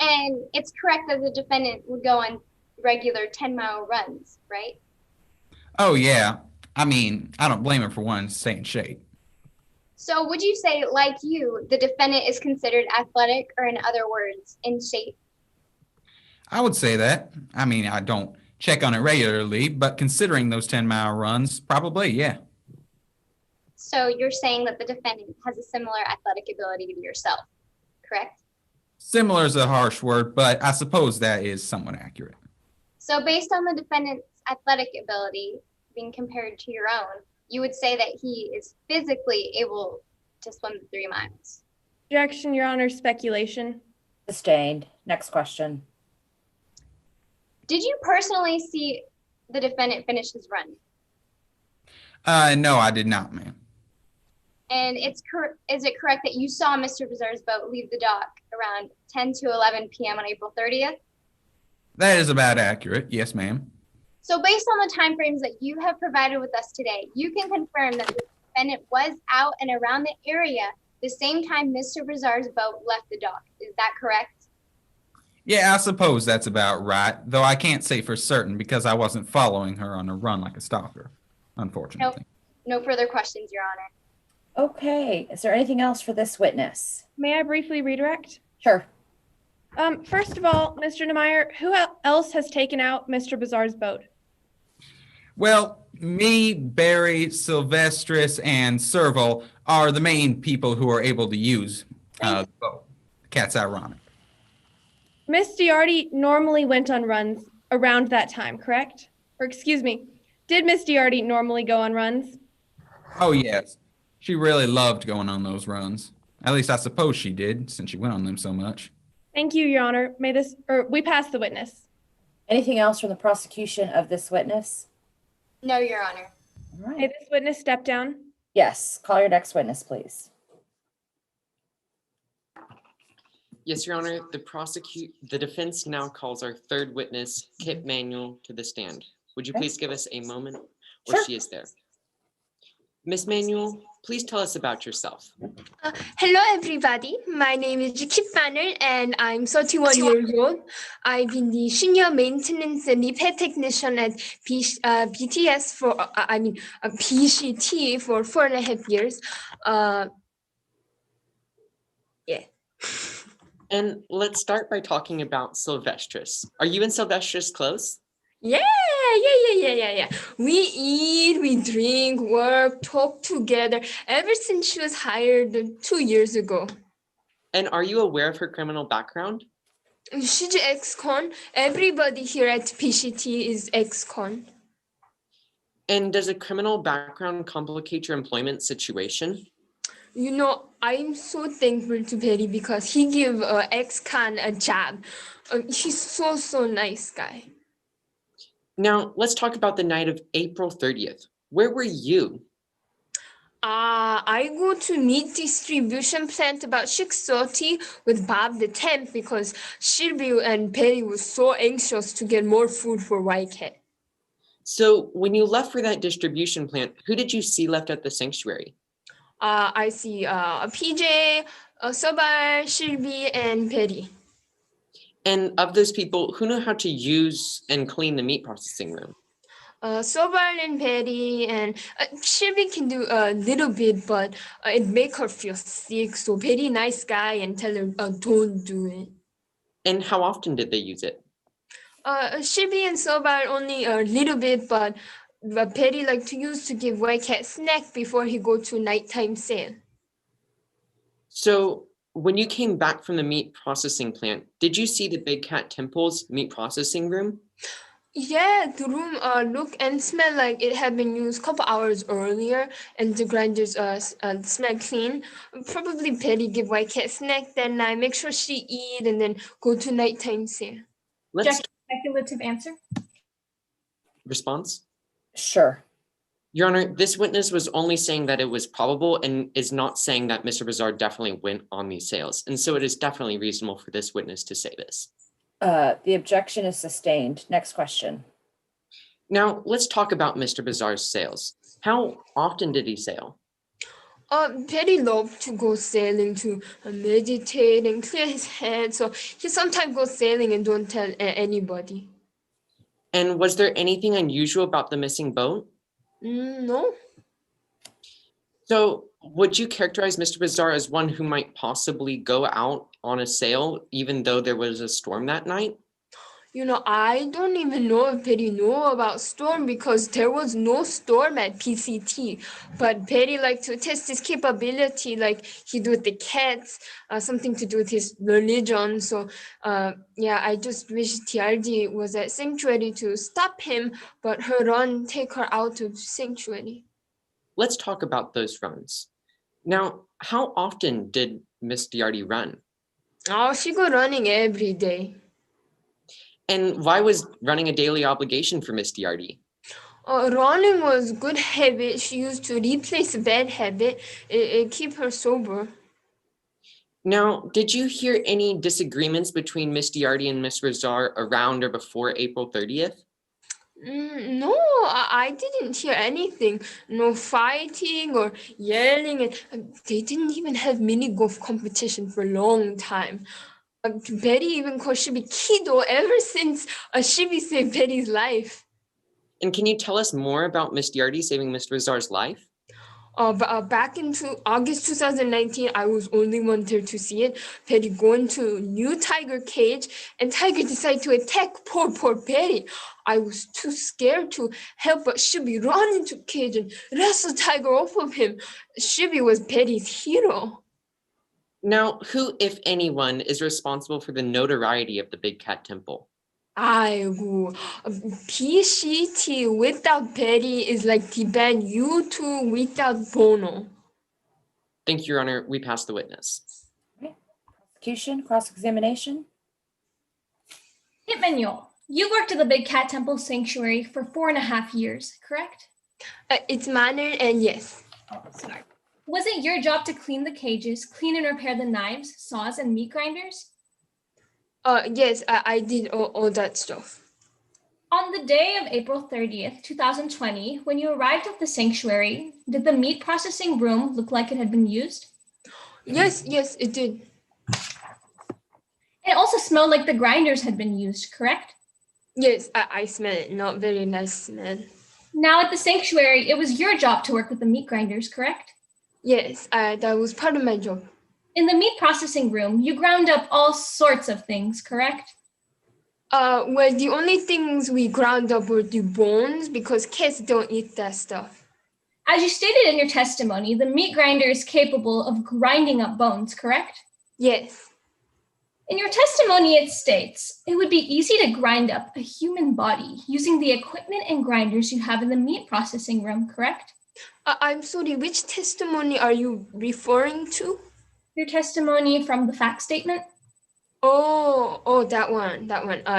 And it's correct that the defendant would go on regular 10-mile runs, right? Oh, yeah. I mean, I don't blame her for wanting to stay in shape. So would you say, like you, the defendant is considered athletic, or in other words, in shape? I would say that. I mean, I don't check on it regularly, but considering those 10-mile runs, probably, yeah. So you're saying that the defendant has a similar athletic ability to yourself, correct? Similar is a harsh word, but I suppose that is somewhat accurate. So based on the defendant's athletic ability being compared to your own, you would say that he is physically able to swim the 3 miles. Objection, Your Honor, speculation. Sustained. Next question. Did you personally see the defendant finish his run? No, I did not, ma'am. And is it correct that you saw Mr. Bizarre's boat leave the dock around 10 to 11 p.m. on April 30th? That is about accurate. Yes, ma'am. So based on the timeframes that you have provided with us today, you can confirm that the defendant was out and around the area the same time Mr. Bizarre's boat left the dock. Is that correct? Yeah, I suppose that's about right, though I can't say for certain because I wasn't following her on a run like a stalker, unfortunately. No further questions, Your Honor. Okay, is there anything else for this witness? May I briefly redirect? Sure. First of all, Mr. Nemeyer, who else has taken out Mr. Bizarre's boat? Well, me, Barry, Sylvestris, and Serval are the main people who are able to use the boat. Cat's ironic. Miss Diardi normally went on runs around that time, correct? Or excuse me, did Miss Diardi normally go on runs? Oh, yes. She really loved going on those runs. At least I suppose she did, since she went on them so much. Thank you, Your Honor. We pass the witness. Anything else from the prosecution of this witness? No, Your Honor. All right. May this witness step down? Yes, call your next witness, please. Yes, Your Honor, the defense now calls our third witness, Kip Manuel, to the stand. Would you please give us a moment where Sure. she is there? Miss Manuel, please tell us about yourself. Hello, everybody. My name is Kip Manuel, and I'm 31 years old. I've been the senior maintenance and repair technician at PTS PCT for 4.5 years. Yeah. And let's start by talking about Sylvestris. Are you and Sylvestris close? Yeah. We eat, we drink, work, talk together ever since she was hired 2 years ago. And are you aware of her criminal background? She's ex-con. Everybody here at PCT is ex-con. And does a criminal background complicate your employment situation? You know, I'm so thankful to Perry because he gave ex-con a job. He's so nice guy. Now, let's talk about the night of April 30th. Where were you? I go to meat distribution plant about 6:30 with Bob the temp because Sylvia and Perry was so anxious to get more food for Whitehead. So when you left for that distribution plant, who did you see left at the sanctuary? I see PJ, Sobar, Shilby, and Petty. And of those people, who know how to use and clean the meat processing room? Sobar and Petty, and Shilby can do a little bit, but it make her feel sick. So Petty, nice guy, and tell her don't do it. And how often did they use it? Shilby and Sobar only a little bit, but Petty like to use to give White Cat snack before he go to nighttime sale. So when you came back from the meat processing plant, did you see the Big Cat Temple's meat processing room? Yeah, the room look and smell like it had been used a couple hours earlier, and the grinders smell clean. Probably Petty give White Cat snack, then I make sure she eat and then go to nighttime sale. Let's Speculative answer. response. Sure. Your Honor, this witness was only saying that it was probable and is not saying that Mr. Bazar definitely went on these sales. And so it is definitely reasonable for this witness to say this. The objection is sustained. Next question. Now, let's talk about Mr. Bazar's sales. How often did he sell? Petty loved to go sailing to meditate and clear his head, so he sometimes goes sailing and don't tell anybody. And was there anything unusual about the missing boat? No. So would you characterize Mr. Bazar as one who might possibly go out on a sail even though there was a storm that night? You know, I don't even know if Petty knew about storm because there was no storm at PCT. But Petty liked to test his capability, like he do with the cats, something to do with his religion. So yeah, I just wish TRD was at Sanctuary to stop him, but her run take her out of Sanctuary. Let's talk about those runs. Now, how often did Miss Diardi run? Oh, she go running every day. And why was running a daily obligation for Miss Diardi? Running was good habit. She used to replace a bad habit. It keep her sober. Now, did you hear any disagreements between Miss Diardi and Miss Bazar around or before April 30th? No, I didn't hear anything. No fighting or yelling. And they didn't even have mini golf competition for a long time. Betty even called Shibi Kido ever since Shibi saved Betty's life. And can you tell us more about Miss Diardi saving Mr. Bazar's life? Back into August 2019, I was only one there to see it. Betty going to new tiger cage, and tiger decided to attack poor Betty. I was too scared to help, but Shibi run into cage and wrestle tiger off of him. Shibi was Betty's hero. Now, who, if anyone, is responsible for the notoriety of the Big Cat Temple? 아이고, PCT without Betty is like the band U2 without Bono. Thank you, Your Honor. We pass the witness. Prosecution, cross-examination. Hit Manuel, you worked at the Big Cat Temple Sanctuary for 4.5 years, correct? It's minor and yes. Oh, sorry. Was it your job to clean the cages, clean and repair the knives, saws, and meat grinders? Yes, I did all that stuff. On the day of April 30th, 2020, when you arrived at the sanctuary, did the meat processing room look like it had been used? Yes, it did. It also smelled like the grinders had been used, correct? Yes, I smell it. Not very nice smell. Now at the sanctuary, it was your job to work with the meat grinders, correct? Yes, that was part of my job. In the meat processing room, you ground up all sorts of things, correct? Well, the only things we ground up were the bones because cats don't eat that stuff. As you stated in your testimony, the meat grinder is capable of grinding up bones, correct? Yes. In your testimony, it states, it would be easy to grind up a human body using the equipment and grinders you have in the meat processing room, correct? I'm sorry, which testimony are you referring to? Your testimony from the fact statement? Oh, that one.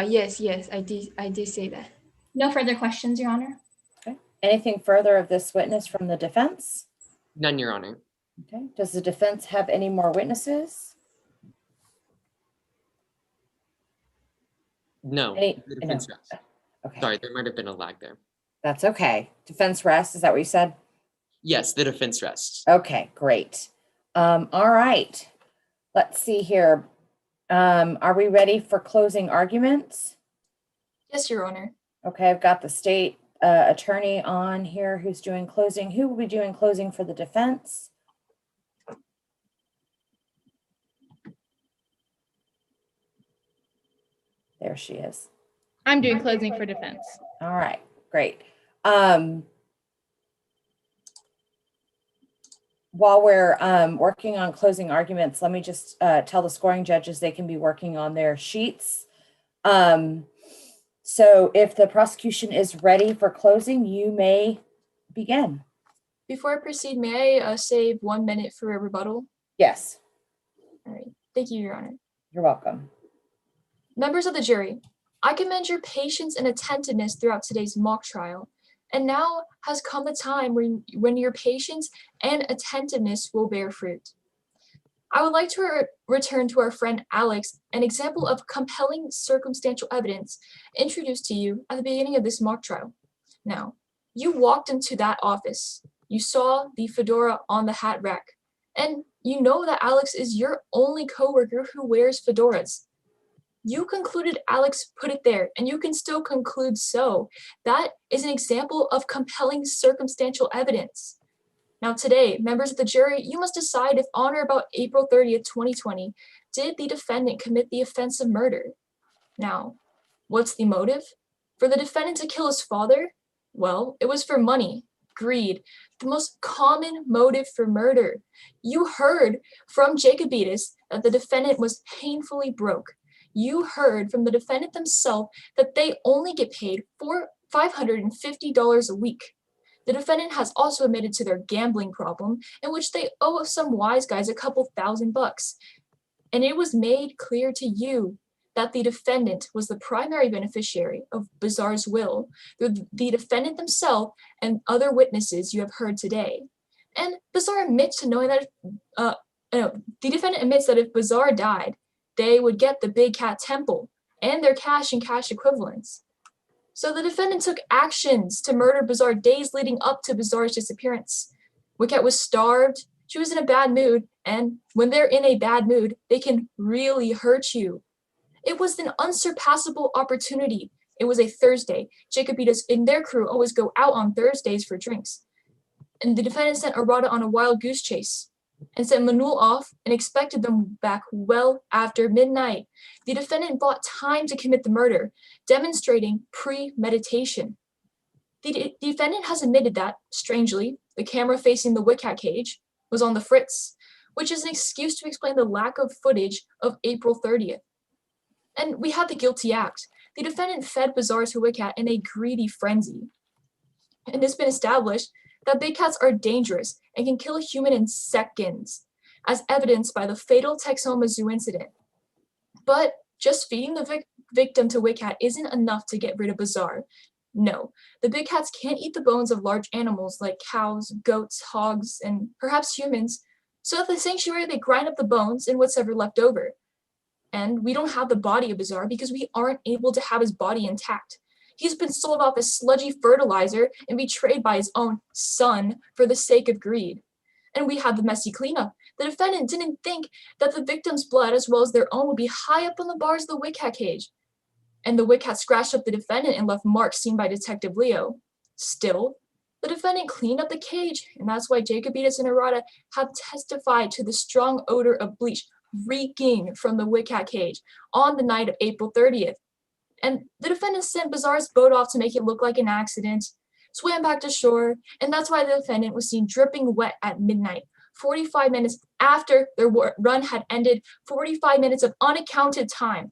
Yes, I did say that. No further questions, Your Honor. Okay. Anything further of this witness from the defense? None, Your Honor. Okay. Does the defense have any more witnesses? No. Okay. Sorry, there might have been a lag there. That's okay. Defense rests, is that what you said? Yes, the defense rests. Okay, great. All right. Let's see here. Are we ready for closing arguments? Yes, Your Honor. Okay, I've got the state attorney on here who's doing closing. Who will be doing closing for the defense? There she is. I'm doing closing for defense. All right, great. While we're working on closing arguments, let me just tell the scoring judges they can be working on their sheets. So if the prosecution is ready for closing, you may begin. Before I proceed, may I save 1 minute for a rebuttal? Yes. All right. Thank you, Your Honor. You're welcome. Members of the jury, I commend your patience and attentiveness throughout today's mock trial. And now has come the time when your patience and attentiveness will bear fruit. I would like to return to our friend Alex, an example of compelling circumstantial evidence introduced to you at the beginning of this mock trial. Now, you walked into that office, you saw the fedora on the hat rack, and you know that Alex is your only coworker who wears fedoras. You concluded Alex put it there, and you can still conclude so. That is an example of compelling circumstantial evidence. Now today, members of the jury, you must decide if on or about April 30th, 2020, did the defendant commit the offense of murder? Now, what's the motive? For the defendant to kill his father? Well, it was for money, greed, the most common motive for murder. You heard from Jacobitis that the defendant was painfully broke. You heard from the defendant themselves that they only get paid $550 a week. The defendant has also admitted to their gambling problem, in which they owe some wise guys a couple $1,000. And it was made clear to you that the defendant was the primary beneficiary of Bizarre's will through the defendant themselves and other witnesses you have heard today. And Bizarre admits to knowing that the defendant admits that if Bizarre died, they would get the Big Cat Temple and their cash and cash equivalents. So the defendant took actions to murder Bizarre days leading up to Bizarre's disappearance. Wicket was starved, she was in a bad mood, and when they're in a bad mood, they can really hurt you. It was an unsurpassable opportunity. It was a Thursday. Jacobitis and their crew always go out on Thursdays for drinks. And the defendant sent Arata on a wild goose chase and sent Manul off and expected them back well after midnight. The defendant bought time to commit the murder, demonstrating premeditation. The defendant has admitted that, strangely, the camera facing the Wicket cage was on the fritz, which is an excuse to explain the lack of footage of April 30th. And we have the guilty act. The defendant fed Bizarre to Wicket in a greedy frenzy. And it's been established that big cats are dangerous and can kill a human in seconds, as evidenced by the fatal Texoma Zoo incident. But just feeding the victim to Wicket isn't enough to get rid of Bizarre. No, the big cats can't eat the bones of large animals like cows, goats, hogs, and perhaps humans. So at the sanctuary, they grind up the bones and what's ever left over. And we don't have the body of Bizarre because we aren't able to have his body intact. He's been sold off as sludgy fertilizer and betrayed by his own son for the sake of greed. And we have the messy cleanup. The defendant didn't think that the victim's blood as well as their own would be high up on the bars of the Wicket cage. And the Wicket scratched up the defendant and left marks seen by Detective Leo. Still, the defendant cleaned up the cage, and that's why Jacobitis and Arata have testified to the strong odor of bleach reeking from the Wicket cage on the night of April 30th. And the defendant sent Bizarre's boat off to make it look like an accident, swam back to shore, and that's why the defendant was seen dripping wet at midnight, 45 minutes after their run had ended, 45 minutes of unaccounted time.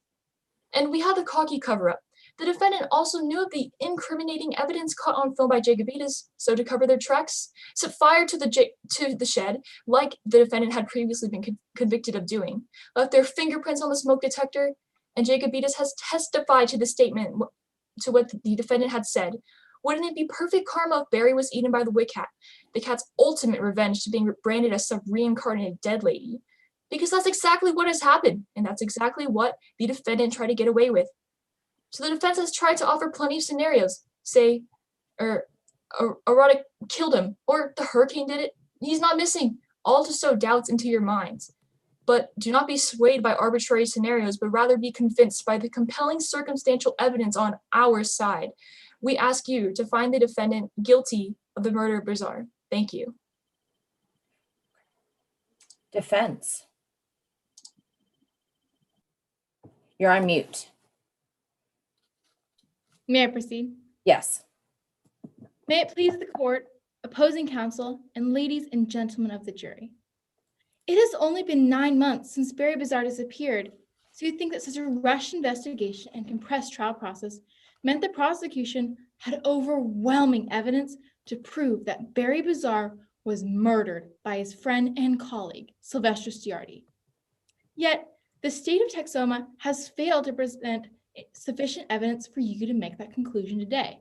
And we had the cocky cover-up. The defendant also knew of the incriminating evidence caught on film by Jacobitis, so to cover their tracks, set fire to the shed, like the defendant had previously been convicted of doing, left their fingerprints on the smoke detector, and Jacobitis has testified to the statement to what the defendant had said. Wouldn't it be perfect karma if Barry was eaten by the Wicket, the cat's ultimate revenge to being branded as some reincarnated dead lady? Because that's exactly what has happened, and that's exactly what the defendant tried to get away with. So the defense has tried to offer plenty of scenarios, say or erotic killed him, or the hurricane did it. He's not missing. All to sow doubts into your minds. But do not be swayed by arbitrary scenarios, but rather be convinced by the compelling circumstantial evidence on our side. We ask you to find the defendant guilty of the murder of Bizarre. Thank you. Defense. You're on mute. May I proceed? Yes. May it please the court, opposing counsel, and ladies and gentlemen of the jury. It has only been 9 months since Barry Bizarre disappeared, so you'd think that such a rushed investigation and compressed trial process meant the prosecution had overwhelming evidence to prove that Barry Bizarre was murdered by his friend and colleague, Sylvester Stiardi. Yet, the state of Texoma has failed to present sufficient evidence for you to make that conclusion today.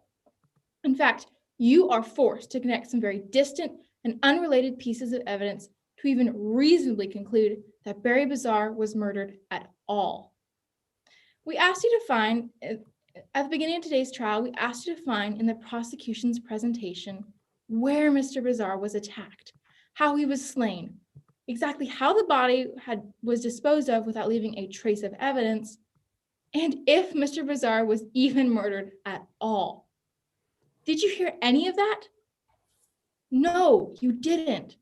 In fact, you are forced to connect some very distant and unrelated pieces of evidence to even reasonably conclude that Barry Bizarre was murdered at all. We asked you to find, at the beginning of today's trial, we asked you to find in the prosecution's presentation where Mr. Bizarre was attacked, how he was slain, exactly how the body was disposed of without leaving a trace of evidence, and if Mr. Bizarre was even murdered at all. Did you hear any of that? No, you didn't.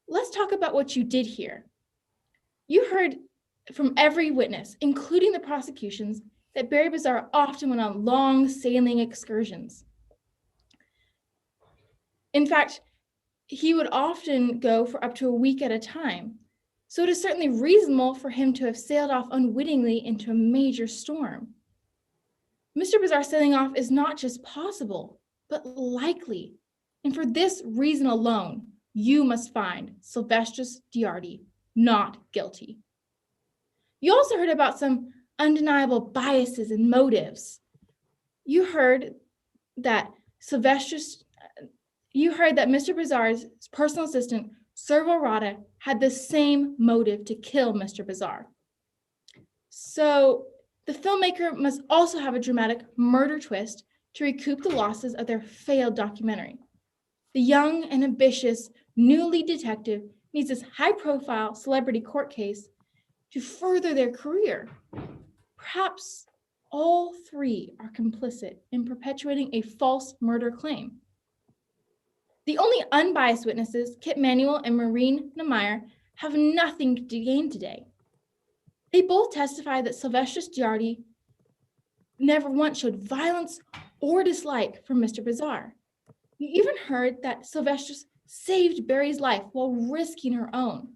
Let's talk about what you did hear. You heard from every witness, including the prosecutions, that Barry Bizarre often went on long sailing excursions. In fact, he would often go for up to a week at a time. So it is certainly reasonable for him to have sailed off unwittingly into a major storm. Mr. Bizarre sailing off is not just possible, but likely. And for this reason alone, you must find Sylvester Stiardi not guilty. You also heard about some undeniable biases and motives. You heard that Mr. Bizarre's personal assistant, Servo Rada, had the same motive to kill Mr. Bizarre. So the filmmaker must also have a dramatic murder twist to recoup the losses of their failed documentary. The young and ambitious new lead detective needs this high-profile celebrity court case to further their career. Perhaps all three are complicit in perpetuating a false murder claim. The only unbiased witnesses, Kip Manuel and Maureen Nemeyer, have nothing to gain today. They both testified that Sylvester Stiardi never once showed violence or dislike for Mr. Bizarre. You even heard that Sylvester saved Barry's life while risking her own.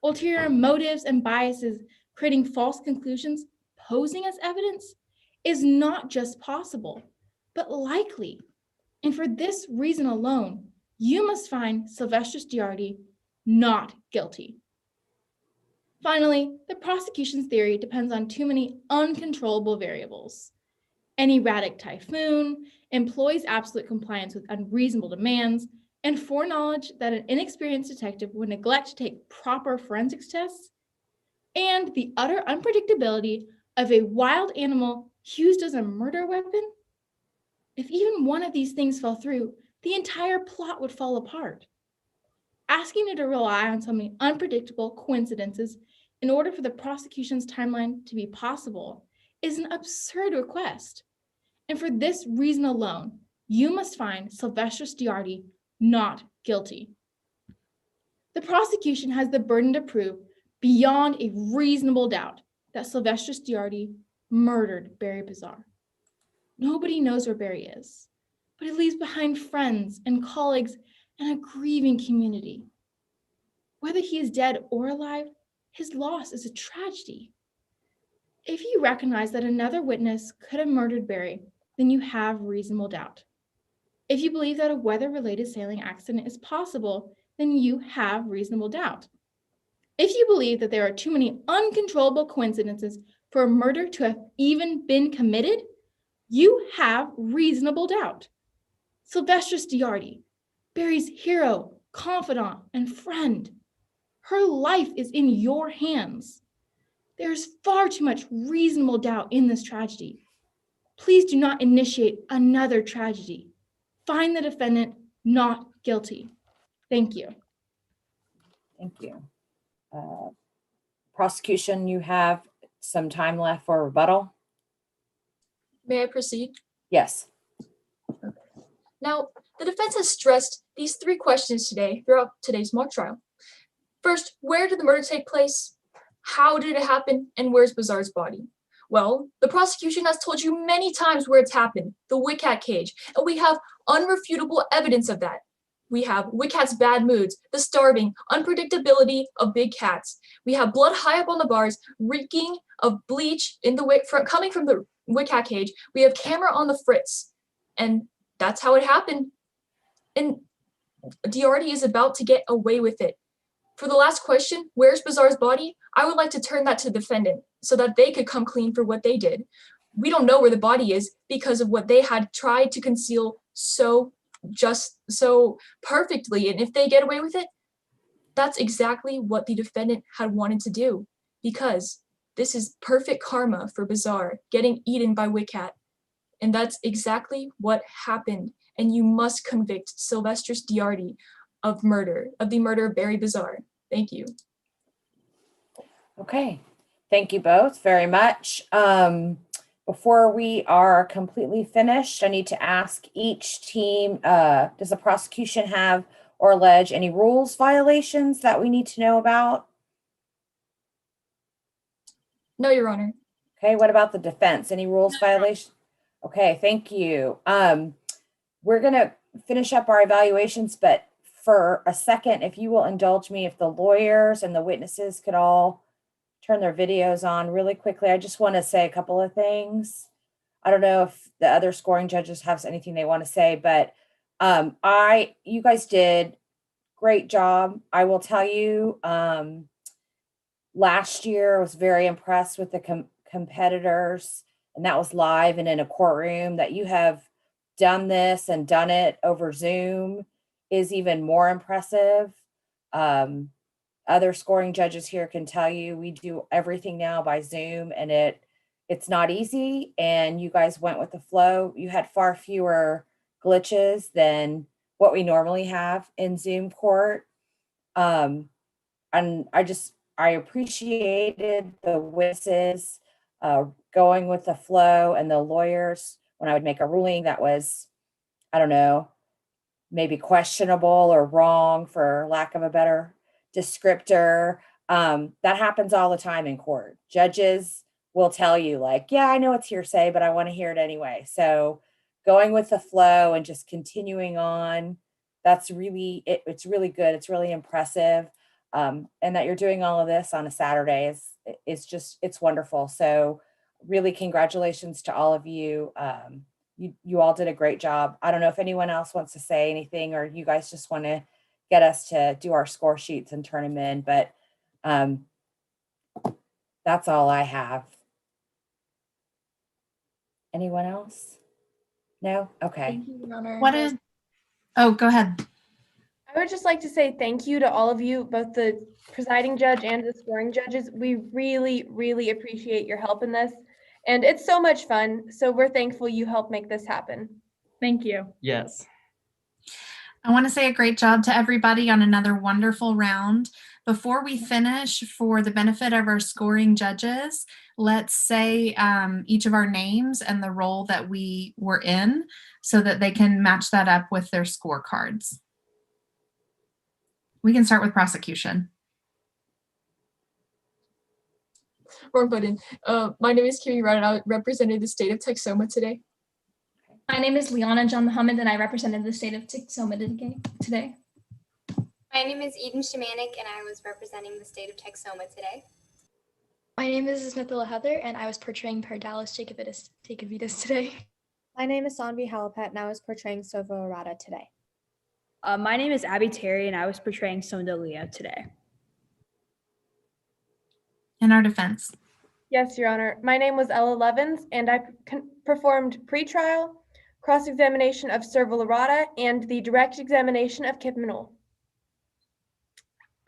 Ulterior motives and biases creating false conclusions posing as evidence is not just possible, but likely. And for this reason alone, you must find Sylvester Stiardi not guilty. Finally, the prosecution's theory depends on too many uncontrollable variables. An erratic typhoon, employees' absolute compliance with unreasonable demands, and foreknowledge that an inexperienced detective would neglect to take proper forensics tests, and the utter unpredictability of a wild animal used as a murder weapon. If even one of these things fell through, the entire plot would fall apart. Asking you to rely on so many unpredictable coincidences in order for the prosecution's timeline to be possible is an absurd request. And for this reason alone, you must find Sylvester Stiardi not guilty. The prosecution has the burden to prove beyond a reasonable doubt that Sylvester Stiardi murdered Barry Bizarre. Nobody knows where Barry is, but he leaves behind friends and colleagues and a grieving community. Whether he is dead or alive, his loss is a tragedy. If you recognize that another witness could have murdered Barry, then you have reasonable doubt. If you believe that a weather-related sailing accident is possible, then you have reasonable doubt. If you believe that there are too many uncontrollable coincidences for a murder to have even been committed, you have reasonable doubt. Sylvester Stiardi, Barry's hero, confidant, and friend. Her life is in your hands. There's far too much reasonable doubt in this tragedy. Please do not initiate another tragedy. find the defendant not guilty. Thank you. Thank you. Prosecution, you have some time left for rebuttal. May I proceed? Yes. Now, the defense has stressed these 3 questions today throughout today's mock trial. First, where did the murder take place? How did it happen? And where's Bizarre's body? Well, the prosecution has told you many times where it's happened, the Witcat cage, and we have unrefutable evidence of that. We have Witcat's bad moods, the starving, unpredictability of big cats. We have blood high up on the bars, reeking of bleach in the coming from the Witcat cage. We have camera on the fritz, and that's how it happened. And Diarty is about to get away with it. For the last question, where's Bizarre's body? I would like to turn that to the defendant so that they could come clean for what they did. We don't know where the body is because of what they had tried to conceal so perfectly. And if they get away with it, that's exactly what the defendant had wanted to do, because this is perfect karma for Bizarre getting eaten by Witcat. And that's exactly what happened. And you must convict Sylvestris Diarty of the murder of Barry Bizarre. Thank you. Okay. Thank you both very much. Before we are completely finished, I need to ask each team, does the prosecution have or allege any rules violations that we need to know about? No, Your Honor. Okay, what about the defense? Any rules violation? Okay, thank you. We're gonna finish up our evaluations, but for a second, if you will indulge me, if the lawyers and the witnesses could all turn their videos on really quickly. I just want to say a couple of things. I don't know if the other scoring judges have anything they want to say, but you guys did great job. I will tell you, last year I was very impressed with the competitors, and that was live and in a courtroom. That you have done this and done it over Zoom is even more impressive. Other scoring judges here can tell you we do everything now by Zoom, and it's not easy, and you guys went with the flow. You had far fewer glitches than what we normally have in Zoom court. And I appreciated the witnesses going with the flow, and the lawyers when I would make a ruling that was, I don't know, maybe questionable or wrong for lack of a better descriptor. That happens all the time in court. Judges will tell you like, yeah, I know it's hearsay, but I want to hear it anyway. So going with the flow and just continuing on, that's really, it's really good. It's really impressive. And that you're doing all of this on a Saturday it's wonderful. So really congratulations to all of you. You all did a great job. I don't know if anyone else wants to say anything, or you guys just want to get us to do our score sheets and turn them in, but that's all I have. Anyone else? No? Okay. Thank you, Your Honor. Oh, go ahead. I would just like to say thank you to all of you, both the presiding judge and the scoring judges. We really, really appreciate your help in this. And it's so much fun. So we're thankful you helped make this happen. Thank you. Yes. I want to say a great job to everybody on another wonderful round. Before we finish, for the benefit of our scoring judges, let's say each of our names and the role that we were in so that they can match that up with their scorecards. We can start with prosecution. Wrong button. My name is Kiri Ryan, and I represented the state of Texoma today. My name is Liana John Muhammad, and I represented the state of Texoma today. My name is Eden Shemanik, and I was representing the state of Texoma today. My name is Ismathila Heather, and I was portraying Pardalis Jacobitis today. My name is Sanvi Halapet, and I was portraying Sova Arata today. My name is Abby Terry, and I was portraying Sonda Leo today. In our defense. Yes, Your Honor. My name was Ella Levins, and I performed pretrial, cross-examination of Serval Arata, and the direct examination of Kip Manul.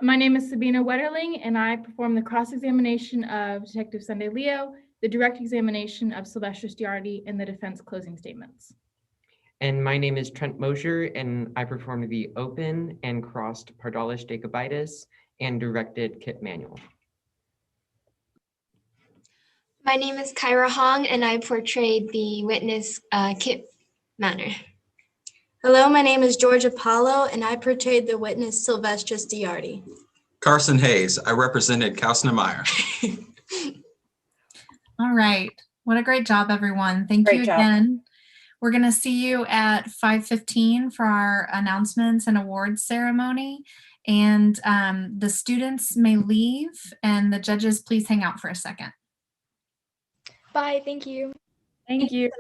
My name is Sabina Wetterling, and I performed the cross-examination of Detective Sunday Leo, the direct examination of Sylvestris Diarty, and the defense closing statements. And my name is Trent Mosher, and I performed the open and crossed Pardalis Jacobitis and directed Kip Manuel. My name is Kyra Hong, and I portrayed the witness Kip Manor. Hello, my name is George Apollo, and I portrayed the witness Sylvestris Diardi. Carson Hayes. I represented Kausna Meyer. All right. What a great job, everyone. Thank Great you job. again. We're going to see you at 5:15 for our announcements and awards ceremony. And the students may leave, and the judges, please hang out for a second. Bye. Thank you. Thank you.